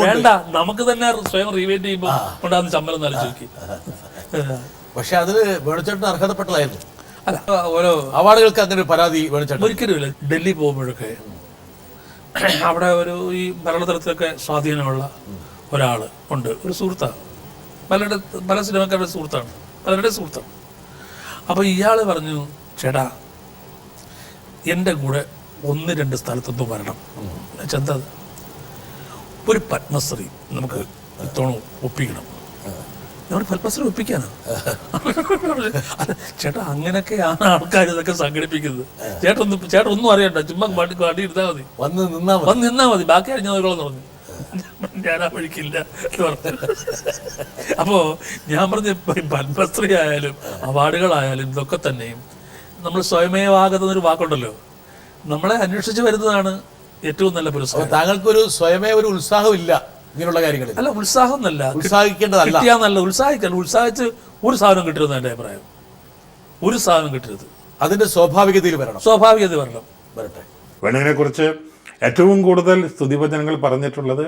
വേണ്ട, നമുക്ക് തന്നെ സ്വയം റീവൈൻഡ് ചെയ്യുമ്പോൾ ഉണ്ടാകുന്ന ചമ്മലം ആലോചിച്ച് നോക്കി. പക്ഷെ അതിന് വേണുചേട്ടന് അർഹതപ്പെട്ടതായിരുന്നു. അല്ല, ഓരോ അവാർഡുകൾക്ക് അങ്ങനെ പരാതി വേണുചേട്ടൻ ഒരിക്കലുമില്ല. ഡൽഹി പോകുമ്പോഴൊക്കെ അവിടെ ഈ ഭരണതലത്തിലൊക്കെ സ്വാധീനമുള്ള ഒരാൾ ഉണ്ട്, ഒരു സുഹൃത്താണ്, പല സിനിമക്കാരുടെ സുഹൃത്താണ്, പലരുടെ സുഹൃത്താണ്. അപ്പോൾ ഇയാൾ പറഞ്ഞു, ചേട്ടാ എൻ്റെ കൂടെ 1-2 സ്ഥലത്തൊന്നും വരണം. എന്താ, ഒരു പത്മശ്രീ നമുക്ക് ഇത്തവണ ഒപ്പിക്കണം. നമ്മൾ പത്മശ്രീ ഒപ്പിക്കാനാണ്. ചേട്ടാ അങ്ങനെയൊക്കെയാണ് ആൾക്കാർ ഇതൊക്കെ സംഘടിപ്പിക്കുന്നത്. ചേട്ടൻ ഒന്നും അറിയണ്ട, ചുമ്മാ വണ്ടി എടുത്താൽ മതി, വന്ന് നിന്നാ മതി, ബാക്കി അറിഞ്ഞോളെന്ന് പറഞ്ഞു. ഞാൻ ആ വഴിക്കില്ല എന്ന് പറഞ്ഞു. അപ്പോൾ ഞാൻ പറഞ്ഞ പത്മശ്രീ ആയാലും അവാർഡുകളായാലും ഇതൊക്കെ തന്നെയും നമ്മൾ സ്വയമേവാകുന്നൊരു വാക്കുണ്ടല്ലോ, നമ്മളെ അന്വേഷിച്ച് വരുന്നതാണ് ഏറ്റവും നല്ല പുരസ്കാരം. താങ്കൾക്കൊരു സ്വയമേ ഒരു ഉത്സാഹമില്ല ഇങ്ങനെയുള്ള കാര്യങ്ങളിൽ? അല്ല, ഉത്സാഹം എന്നല്ല, ഉത്സാഹിക്കേണ്ടതല്ല, കിട്ടിയാന്നല്ല, ഉത്സാഹിച്ച് ഒരു സാധനം കിട്ടരുത് എൻ്റെ അഭിപ്രായം. ഒരു സാധനം കിട്ടരുത്, അതിന്റെ സ്വാഭാവികതയിൽ വരണം, സ്വാഭാവികത വരട്ടെ. വേണുവിനെ കുറിച്ച് ഏറ്റവും കൂടുതൽ സ്തുതിവചനങ്ങൾ പറഞ്ഞിട്ടുള്ളത്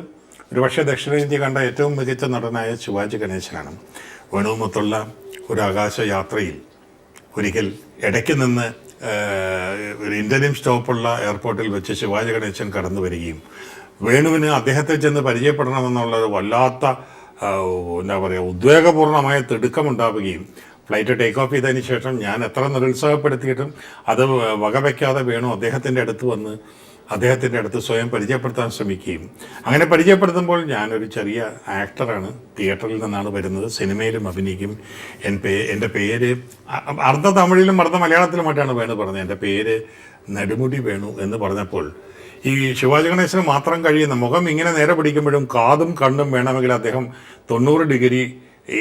ഒരുപക്ഷെ ദക്ഷിണേന്ത്യ കണ്ട ഏറ്റവും മികച്ച നടനായ ശിവാജി ഗണേശനാണ്. വേണുവുമൊത്തുള്ള ഒരു ആകാശയാത്രയിൽ ഒരിക്കൽ ഇടയ്ക്ക് നിന്ന് ഒരു ഇന്റർവ്യൂ സ്റ്റോപ്പുള്ള എയർപോർട്ടിൽ വെച്ച് ശിവാജി ഗണേശൻ കടന്നു വരികയും വേണുവിന് അദ്ദേഹത്തെ ചെന്ന് പരിചയപ്പെടണമെന്നുള്ളൊരു വല്ലാത്ത എന്താ പറയുക ഉദ്വേഗപൂർണമായ തിടുക്കമുണ്ടാവുകയും ഫ്ലൈറ്റ് ടേക്ക് ഓഫ് ചെയ്തതിന് ശേഷം ഞാൻ എത്ര നിരുത്സാഹപ്പെടുത്തിയിട്ടും അത് വകവയ്ക്കാതെ വേണു അദ്ദേഹത്തിൻ്റെ അടുത്ത് സ്വയം പരിചയപ്പെടുത്താൻ ശ്രമിക്കുകയും അങ്ങനെ പരിചയപ്പെടുത്തുമ്പോൾ ഞാനൊരു ചെറിയ ആക്ടറാണ്, തിയേറ്ററിൽ നിന്നാണ് വരുന്നത്, സിനിമയിലും അഭിനയിക്കും, എൻ്റെ പേര് അർദ്ധ തമിഴിലും അർദ്ധ മലയാളത്തിലുമായിട്ടാണ് വേണു പറഞ്ഞത്. എൻ്റെ പേര് നെടുമുടി വേണു എന്ന് പറഞ്ഞപ്പോൾ ഈ ശിവാജി ഗണേശന് മാത്രം കഴിയുന്ന മുഖം ഇങ്ങനെ നേരെ പിടിക്കുമ്പോഴും കാതും കണ്ണും വേണമെങ്കിൽ അദ്ദേഹം 90 ഡിഗ്രി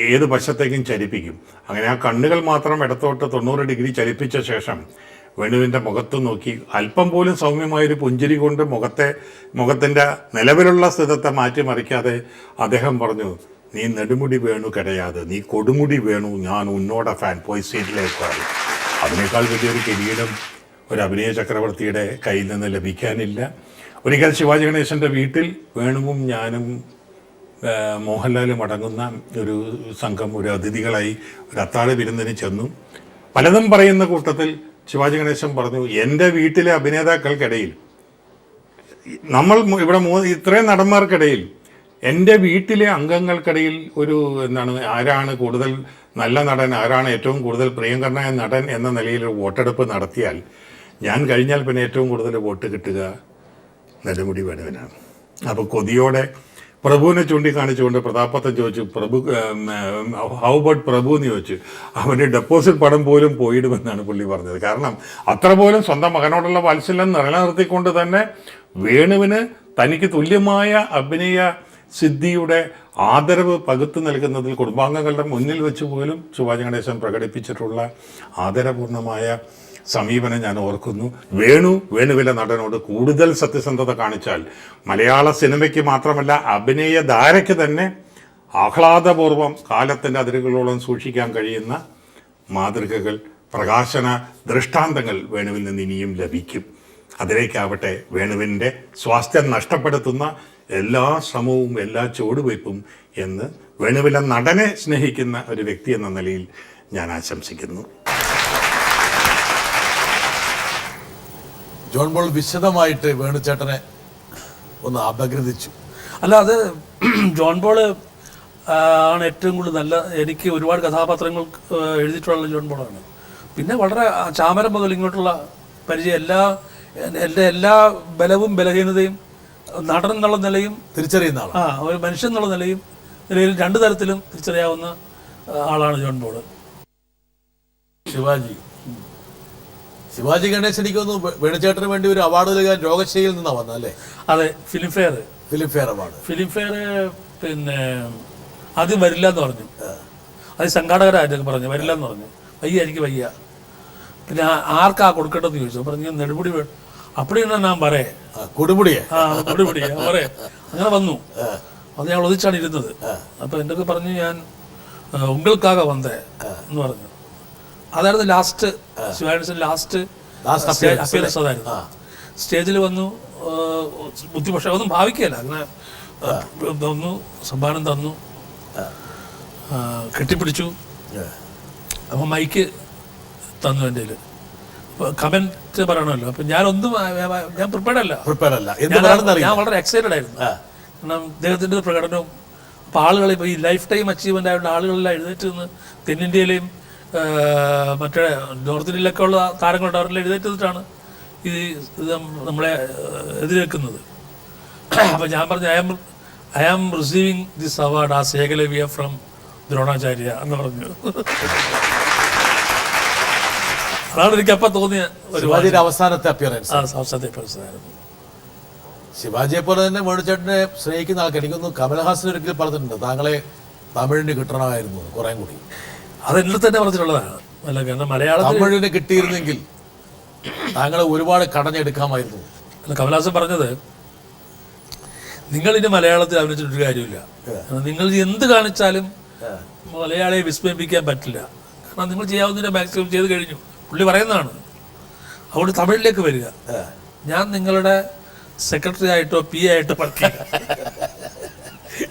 ഏത് വശത്തേക്കും ചലിപ്പിക്കും. അങ്ങനെ ആ കണ്ണുകൾ മാത്രം ഇടത്തോട്ട് 90 ഡിഗ്രി ചലിപ്പിച്ച ശേഷം വേണുവിൻ്റെ മുഖത്ത് നോക്കി അല്പം പോലും സൗമ്യമായൊരു പുഞ്ചിരി കൊണ്ട് മുഖത്തിൻ്റെ നിലവിലുള്ള സ്ഥിതത്തെ മാറ്റിമറിക്കാതെ അദ്ദേഹം പറഞ്ഞു, നീ നെടുമുടി വേണു കിടയാതെ, നീ കൊടുമുടി വേണു, ഞാൻ ഉന്നോട ഫാൻ, പോയി സീറ്റിലേക്കാണ്. അതിനേക്കാൾ വലിയൊരു കിരീടം ഒരു അഭിനയ ചക്രവർത്തിയുടെ കയ്യിൽ നിന്ന് ലഭിക്കാനില്ല. ഒരിക്കൽ ശിവാജി ഗണേശൻ്റെ വീട്ടിൽ വേണുവും ഞാനും മോഹൻലാലും അടങ്ങുന്ന ഒരു സംഘം ഒരു അതിഥികളായി ഒരു അത്താഴ വിരുന്നിന് ചെന്നു. പലതും പറയുന്ന കൂട്ടത്തിൽ ശിവാജി ഗണേശൻ പറഞ്ഞു, എൻ്റെ വീട്ടിലെ അഭിനേതാക്കൾക്കിടയിൽ നമ്മൾ ഇവിടെ ഇത്രയും നടന്മാർക്കിടയിൽ എൻ്റെ വീട്ടിലെ അംഗങ്ങൾക്കിടയിൽ ഒരു ആരാണ് കൂടുതൽ നല്ല നടൻ, ആരാണ് ഏറ്റവും കൂടുതൽ പ്രിയങ്കരനായ നടൻ എന്ന നിലയിൽ വോട്ടെടുപ്പ് നടത്തിയാൽ ഞാൻ കഴിഞ്ഞാൽ പിന്നെ ഏറ്റവും കൂടുതൽ വോട്ട് കിട്ടുക നെടുമുടി വേണുവിനാണ്. അപ്പോൾ കൊതിയോടെ പ്രഭുവിനെ ചൂണ്ടിക്കാണിച്ചുകൊണ്ട് പ്രതാപത്തൻ ചോദിച്ചു, ഹൗ അബൌട്ട് പ്രഭു എന്ന് ചോദിച്ചു. അവന് ഡെപ്പോസിറ്റ് പണം പോലും പോയിടുമെന്നാണ് പുള്ളി പറഞ്ഞത്. കാരണം അത്ര പോലും സ്വന്തം മകനോടുള്ള വാത്സല്യം നിലനിർത്തിക്കൊണ്ട് തന്നെ വേണുവിന് തനിക്ക് തുല്യമായ അഭിനയ സിദ്ധിയുടെ ആദരവ് പകുത്തു നൽകുന്നതിൽ കുടുംബാംഗങ്ങളുടെ മുന്നിൽ വെച്ച് പോലും ശിവാജി ഗണേശൻ പ്രകടിപ്പിച്ചിട്ടുള്ള ആദരപൂർണമായ സമീപനം ഞാൻ ഓർക്കുന്നു. വേണുവിലെ നടനോട് കൂടുതൽ സത്യസന്ധത കാണിച്ചാൽ മലയാള സിനിമയ്ക്ക് മാത്രമല്ല അഭിനയധാരയ്ക്ക് തന്നെ ആഹ്ലാദപൂർവം കാലത്തിൻ്റെ അതിരുകളോളം സൂക്ഷിക്കാൻ കഴിയുന്ന മാതൃകകൾ, പ്രകാശന ദൃഷ്ടാന്തങ്ങൾ വേണുവിൽ നിന്ന് ഇനിയും ലഭിക്കും. അതിലേക്കാവട്ടെ വേണുവിൻ്റെ സ്വാസ്ഥ്യം നഷ്ടപ്പെടുത്തുന്ന എല്ലാ ശ്രമവും എല്ലാ ചുവടുവയ്പ്പും എന്ന് വേണുവിലെ നടനെ സ്നേഹിക്കുന്ന ഒരു വ്യക്തി എന്ന നിലയിൽ ഞാൻ ആശംസിക്കുന്നു. ജോൺ പോൾ വിശദമായിട്ട് വേണുചേട്ടനെ ഒന്ന് അപഗ്രഥിച്ചു. അല്ല, അത് ജോൺ പോൾ ആണ് ഏറ്റവും കൂടുതൽ നല്ല, എനിക്ക് ഒരുപാട് കഥാപാത്രങ്ങൾ എഴുതിയിട്ടുള്ള ജോൺ പോളാണ്. പിന്നെ വളരെ ചാമരം മുതൽ ഇങ്ങോട്ടുള്ള പരിചയം, എൻ്റെ എല്ലാ ബലവും ബലഹീനതയും നടൻ എന്നുള്ള നിലയും തിരിച്ചറിയുന്ന ആളാണ്. ഒരു മനുഷ്യൻ എന്നുള്ള നിലയിൽ രണ്ട് തരത്തിലും തിരിച്ചറിയാവുന്ന ആളാണ് ജോൺ പോൾ. ശിവാജി ഗണേശൻ എനിക്ക് തോന്നുന്നു വേണുചേട്ടന് വേണ്ടി ഒരു അവാർഡ് നൽകാൻ രോഗശയിൽ നിന്നാണ് വന്നത് അല്ലേ? അതെ, ഫിലിംഫെയർ അവാർഡ്. ഫിലിംഫെയർ പിന്നെ ആദ്യം വരില്ല എന്ന് പറഞ്ഞു, അത് സംഘാടകരായിട്ട് പറഞ്ഞു വരില്ല എന്ന് പറഞ്ഞു, എനിക്ക് വയ്യ. പിന്നെ ആർക്കാ കൊടുക്കേണ്ടതെന്ന് ചോദിച്ചു. പറഞ്ഞു നെടുമുടി വേണം. അപ്പടിന്നാ ഞാൻ പറയേ കൊടുമുടിയെ പറയേ. അങ്ങനെ വന്നു. അത് ഞാൻ ഒതിച്ചാണ് ഇരുന്നത്. അപ്പൊ എന്തൊക്കെ പറഞ്ഞു, ഞാൻ ഉങ്ങൾക്കാക വന്നേ എന്ന് പറഞ്ഞു. അതായിരുന്നു ലാസ്റ്റ് ശിവാജി ലാസ്റ്റ് അപ്പിയറൻസ്. അതായിരുന്നു. സ്റ്റേജിൽ വന്നു, ബുദ്ധിപക്ഷെ ഒന്നും ഭാവിക്കുകയല്ല. അങ്ങനെ തന്നു, സമ്മാനം തന്നു, കെട്ടിപ്പിടിച്ചു. അപ്പം മൈക്ക് തന്നു എൻ്റെ കയ്യിൽ. കമൻറ്റ് പറയണമല്ലോ. അപ്പം ഞാൻ പ്രിപ്പയർഡ് അല്ല. ഞാൻ വളരെ എക്സൈറ്റഡ് ആയിരുന്നു. കാരണം അദ്ദേഹത്തിൻ്റെ പ്രകടനവും അപ്പോൾ ആളുകൾ ഇപ്പോൾ ഈ ലൈഫ് ടൈം അച്ചീവ്മെൻ്റ് ആയതുകൊണ്ട് ആളുകളെല്ലാം എഴുന്നേറ്റ് നിന്ന് തെന്നിന്ത്യയിലെയും മറ്റേ നോർത്ത് ഇന്ത്യയിലൊക്കെ ഉള്ള താരങ്ങളുണ്ട്, അവരെല്ലാം എഴുന്നേറ്റ് നിന്നിട്ടാണ് ഇത് നമ്മളെ എതിരേൽക്കുന്നത്. അപ്പം ഞാൻ പറഞ്ഞു, I am receiving this award as Ekalavya from Dronacharya എന്ന് പറഞ്ഞു. അതാണ് എനിക്കപ്പം തോന്നിയ അവസാനത്തെ അപ്പിയറൻസ്. ആയിരുന്നു. ശിവാജിയെ പോലെ തന്നെ വേണുചേട്ടനെ സ്നേഹിക്കുന്ന ആൾക്കാർ എനിക്കൊന്നും കമൽഹാസൻ ഒരിക്കലും പറഞ്ഞിട്ടുണ്ട്, താങ്കളെ തമിഴിന് കിട്ടണമായിരുന്നു കുറേ കൂടി. അതെന്നിൽ തന്നെ പറഞ്ഞിട്ടുള്ളതാണ്. അല്ല, കാരണം തമിഴിന് കിട്ടിയിരുന്നെങ്കിൽ താങ്കളെ ഒരുപാട് കടഞ്ഞെടുക്കാമായിരുന്നു. അല്ല, കമൽഹാസൻ പറഞ്ഞത്, നിങ്ങളിനി മലയാളത്തിൽ അഭിനയിച്ചിട്ടൊരു കാര്യമില്ല. നിങ്ങൾ എന്ത് കാണിച്ചാലും മലയാളിയെ വിസ്മയിപ്പിക്കാൻ പറ്റില്ല. കാരണം നിങ്ങൾ ചെയ്യാവുന്നതിൻ്റെ മാക്സിമം ചെയ്ത് കഴിഞ്ഞു. പുള്ളി പറയുന്നതാണ്. അതുകൊണ്ട് തമിഴിലേക്ക് വരിക. ഞാൻ നിങ്ങളുടെ സെക്രട്ടറി ആയിട്ടോ പി ആയിട്ടോ വർക്ക് ചെയ്യാം.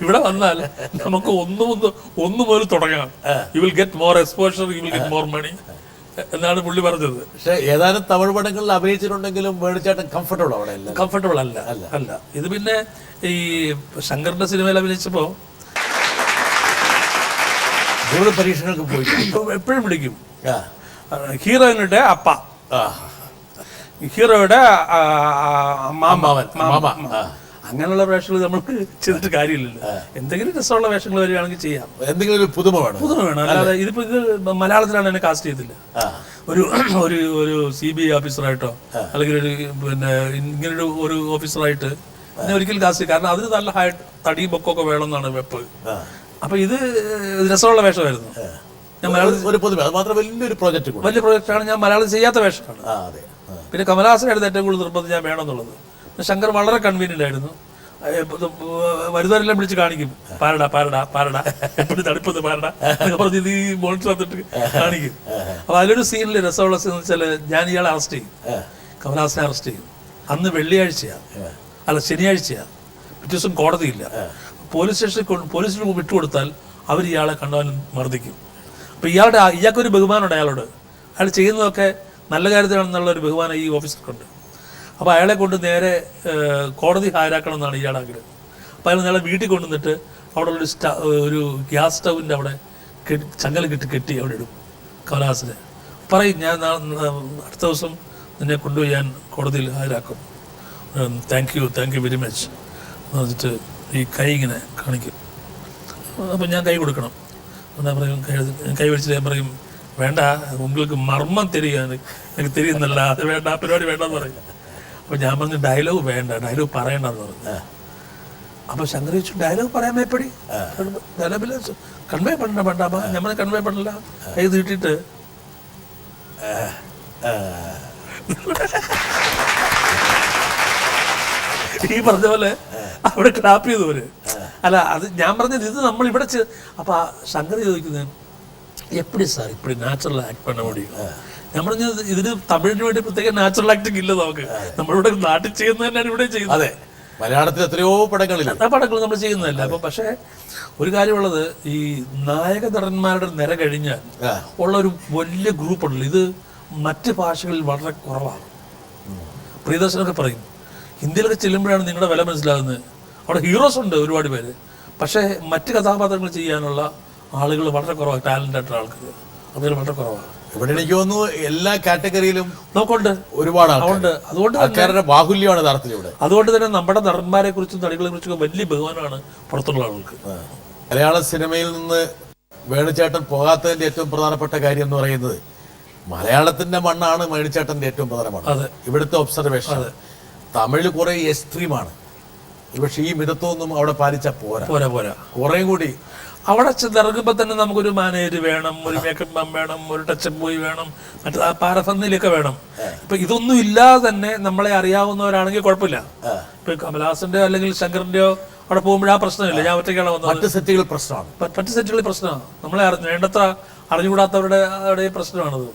ഇവിടെ വന്നാൽ നമുക്ക് ഒന്നു മുതൽ തുടങ്ങാം. You will get more exposure, you will get more money എന്നാണ് പുള്ളി പറഞ്ഞത്. പക്ഷെ ഏതാനും തമിഴ് പടങ്ങളിൽ അഭിനയിച്ചിട്ടുണ്ടെങ്കിലും വേണുചേട്ടൻ കംഫർട്ടബിൾ അല്ല. ഇത് പിന്നെ ഈ ശങ്കറിന്റെ സിനിമയിൽ അഭിനയിച്ചപ്പോൾ പരീക്ഷകൾക്ക് പോയി എപ്പോഴും വിളിക്കും ഹീറോയിനുടെ അപ്പ, ഹീറോയുടെ അങ്ങനെയുള്ള വേഷങ്ങൾ നമ്മൾക്ക് ചെയ്തിട്ട് കാര്യമില്ലല്ലോ. എന്തെങ്കിലും രസമുള്ള വേഷങ്ങൾ വരികയാണെങ്കിൽ ചെയ്യാം. എന്തെങ്കിലും ഒരു പുതുമ വേണം. അല്ലാതെ ഇതിപ്പോ ഇത് മലയാളത്തിലാണ് എന്നെ കാസ്റ്റ് ചെയ്തില്ല. ഒരു CBI ഓഫീസറായിട്ടോ അല്ലെങ്കിൽ ഇങ്ങനൊരു ഒരു ഓഫീസറായിട്ട് എന്നെ ഒരിക്കലും കാസ്റ്റ് ചെയ്യും. കാരണം അതിന് നല്ല ഹൈറ്റ് തടിയും പൊക്കമൊക്കെ വേണമെന്നാണ് വെപ്പ്. അപ്പൊ ഇത് രസമുള്ള വേഷമായിരുന്നു. ഞാൻ വലിയ പ്രോജക്റ്റാണ്. ഞാൻ മലയാളത്തിൽ ചെയ്യാത്ത വേഷമാണ്. പിന്നെ കമൽഹാസനായിരുന്നു ഏറ്റവും കൂടുതൽ നിർബന്ധം ഞാൻ വേണമെന്നുള്ളത്. ശങ്കർ വളരെ കൺവീനിയന്റ് ആയിരുന്നു. വരുന്നവരെല്ലാം വിളിച്ച് കാണിക്കും, പാരടാ എപ്പോഴും തടുപ്പത് പാരടാ എന്നൊക്കെ പറഞ്ഞ് ഇത് ഈ മോണിറ്റർ വന്നിട്ട് കാണിക്കും. അപ്പൊ അതിലൊരു സീനിൽ രസമുള്ള സീൻ എന്ന് വെച്ചാൽ, ഞാൻ ഇയാളെ അറസ്റ്റ് ചെയ്യും, കമൽഹാസനെ അറസ്റ്റ് ചെയ്യും. അന്ന് ശനിയാഴ്ചയാണ്. പിറ്റേ ദിവസം കോടതിയില്ല. പോലീസിന് വിട്ടുകൊടുത്താൽ അവർ ഇയാളെ കണ്ടവനും മർദ്ദിക്കും. അപ്പൊ ഇയാൾക്കൊരു ബഹുമാനമുണ്ട് അയാളോട്. അയാൾ ചെയ്യുന്നതൊക്കെ നല്ല കാര്യത്തിലാണെന്നുള്ള ഒരു ബഹുമാനം ഈ ഓഫീസർക്കുണ്ട്. അപ്പോൾ അയാളെ കൊണ്ട് നേരെ കോടതി ഹാജരാക്കണം എന്നാണ് ഇയാളുടെ ആഗ്രഹം. അപ്പോൾ അയാൾ നേരെ വീട്ടിൽ കൊണ്ടുവന്നിട്ട് അവിടെ ഒരു ഗ്യാസ് സ്റ്റൗവിൻ്റെ അവിടെ ചങ്ങല കെട്ടി അവിടെ ഇടും കമൽഹാസനെ. പറയും, ഞാൻ അടുത്ത ദിവസം നിന്നെ കൊണ്ടുപോയി ഞാൻ കോടതിയിൽ ഹാജരാക്കും, താങ്ക് യു വെരി മച്ച് എന്ന് പറഞ്ഞിട്ട് ഈ കൈ ഇങ്ങനെ കാണിക്കും. അപ്പം ഞാൻ കൈ കൊടുക്കണം. ഞാൻ പറയും, കൈ പിടിച്ചിട്ട് ഞാൻ പറയും, വേണ്ട, உங்களுக்கு മർമ്മം തരികയാണ്, എനിക്ക് തരികയെന്നല്ല, അത് വേണ്ട, ആ പരിപാടി വേണ്ടെന്ന് പറയും. അപ്പം ഞാൻ പറഞ്ഞു, ഡയലോഗ് വേണ്ട, ഡയലോഗ് പറയണ്ടെന്ന് പറഞ്ഞു. അപ്പം ശങ്കർ ചോദിച്ചു, ഡയലോഗ് പറയാൻ മേപ്പടി, ഡയലോഗിൽ കൺവേ വേണ്ടാ, ഞമ്മളെ കൺവേ പണില്ല, കൈ തീട്ടിട്ട് ഈ പറഞ്ഞ പോലെ അവിടെ ക്ലാപ്പ് ചെയ്തവര്. അല്ല, അത് ഞാൻ പറഞ്ഞത്, ഇത് നമ്മൾ ഇവിടെ അപ്പൊ ശങ്കർ ചോദിക്കുന്നത്, എപ്പടി സാർ ഇപ്പടി നാച്ചുറൽ ആക്ട് പണ മുടിയും. ഞാൻ പറഞ്ഞത്, ഇതിന് തമിഴിന് വേണ്ടി പ്രത്യേക നാച്ചുറൽ ആക്ടിങ് ഇല്ല നമുക്ക്. നമ്മളിവിടെ നാട്ടിൽ ചെയ്യുന്നത് തന്നെയാണ് ഇവിടെ ചെയ്യുന്നത്. മലയാളത്തിൽ എത്രയോ പടങ്ങൾ നമ്മൾ ചെയ്യുന്നതല്ല. അപ്പൊ പക്ഷേ ഒരു കാര്യമുള്ളത്, ഈ നായക നടന്മാരുടെ നിര കഴിഞ്ഞാൽ ഉള്ള ഒരു വലിയ ഗ്രൂപ്പുണ്ടല്ലോ, ഇത് മറ്റ് ഭാഷകളിൽ വളരെ കുറവാണ്. പ്രിയദർശനൊക്കെ പറയും, ഹിന്ദിയിലൊക്കെ ചെല്ലുമ്പോഴാണ് നിങ്ങളുടെ വില മനസ്സിലാകുന്നത്. അവിടെ ഹീറോസ് ഉണ്ട് ഒരുപാട് പേര്, പക്ഷേ മറ്റ് കഥാപാത്രങ്ങൾ ചെയ്യാനുള്ള ആളുകൾ വളരെ കുറവാണ്. ടാലന്റ് ആയിട്ടുള്ള ആൾക്കാർ അതിൽ വളരെ കുറവാണ്. ഇവിടെ എനിക്ക് തോന്നുന്നു എല്ലാ കാറ്റഗറിയിലും നമുക്കുണ്ട്, ഒരുപാട് അതുകൊണ്ട് ബാഹുല്യമാണ് യഥാർത്ഥത്തിൽ ഇവിടെ. അതുകൊണ്ട് തന്നെ നമ്മുടെ നടന്മാരെ കുറിച്ചും നടികളെ കുറിച്ചൊക്കെ വലിയ ബഹുമാനമാണ് പുറത്തുള്ള ആളുകൾക്ക്. മലയാള സിനിമയിൽ നിന്ന് വേണുചേട്ടൻ പോകാത്തതിന്റെ ഏറ്റവും പ്രധാനപ്പെട്ട കാര്യം എന്ന് പറയുന്നത്, മലയാളത്തിന്റെ മണ്ണാണ് വേണുചേട്ടന്റെ ഏറ്റവും പ്രധാനമാണ്. ഇവിടുത്തെ ഒബ്സർവേഷൻ തമിഴ് കുറെ എക്സ്ട്രീമാണ്. പക്ഷെ ഈ മിതത്വമൊന്നും അവിടെ പാലിച്ചാൽ പോരാ. കുറേ കൂടി അവിടെ ചെന്നിറങ്ങുമ്പോൾ തന്നെ നമുക്കൊരു മാനേജർ വേണം, ഒരു മേക്കപ്പ് മാൻ വേണം, ഒരു ടച്ചപ്പ് ബോയ് വേണം, മറ്റേ പാരഫന്നിലൊക്കെ വേണം. ഇപ്പൊ ഇതൊന്നും ഇല്ലാതെ തന്നെ നമ്മളെ അറിയാവുന്നവരാണെങ്കിൽ കുഴപ്പമില്ല. ഇപ്പൊ കമൽഹാസന്റെയോ അല്ലെങ്കിൽ ശങ്കറിന്റെയോ അവിടെ പോകുമ്പോഴാ പ്രശ്നമില്ല. ഞാൻ ഒറ്റയ്ക്കാണ് വന്നത്. മറ്റ് സെറ്റുകൾ പ്രശ്നമാണ്. നമ്മളെ വേണ്ടത്ര അറിഞ്ഞുകൂടാത്തവരുടെ പ്രശ്നമാണത്.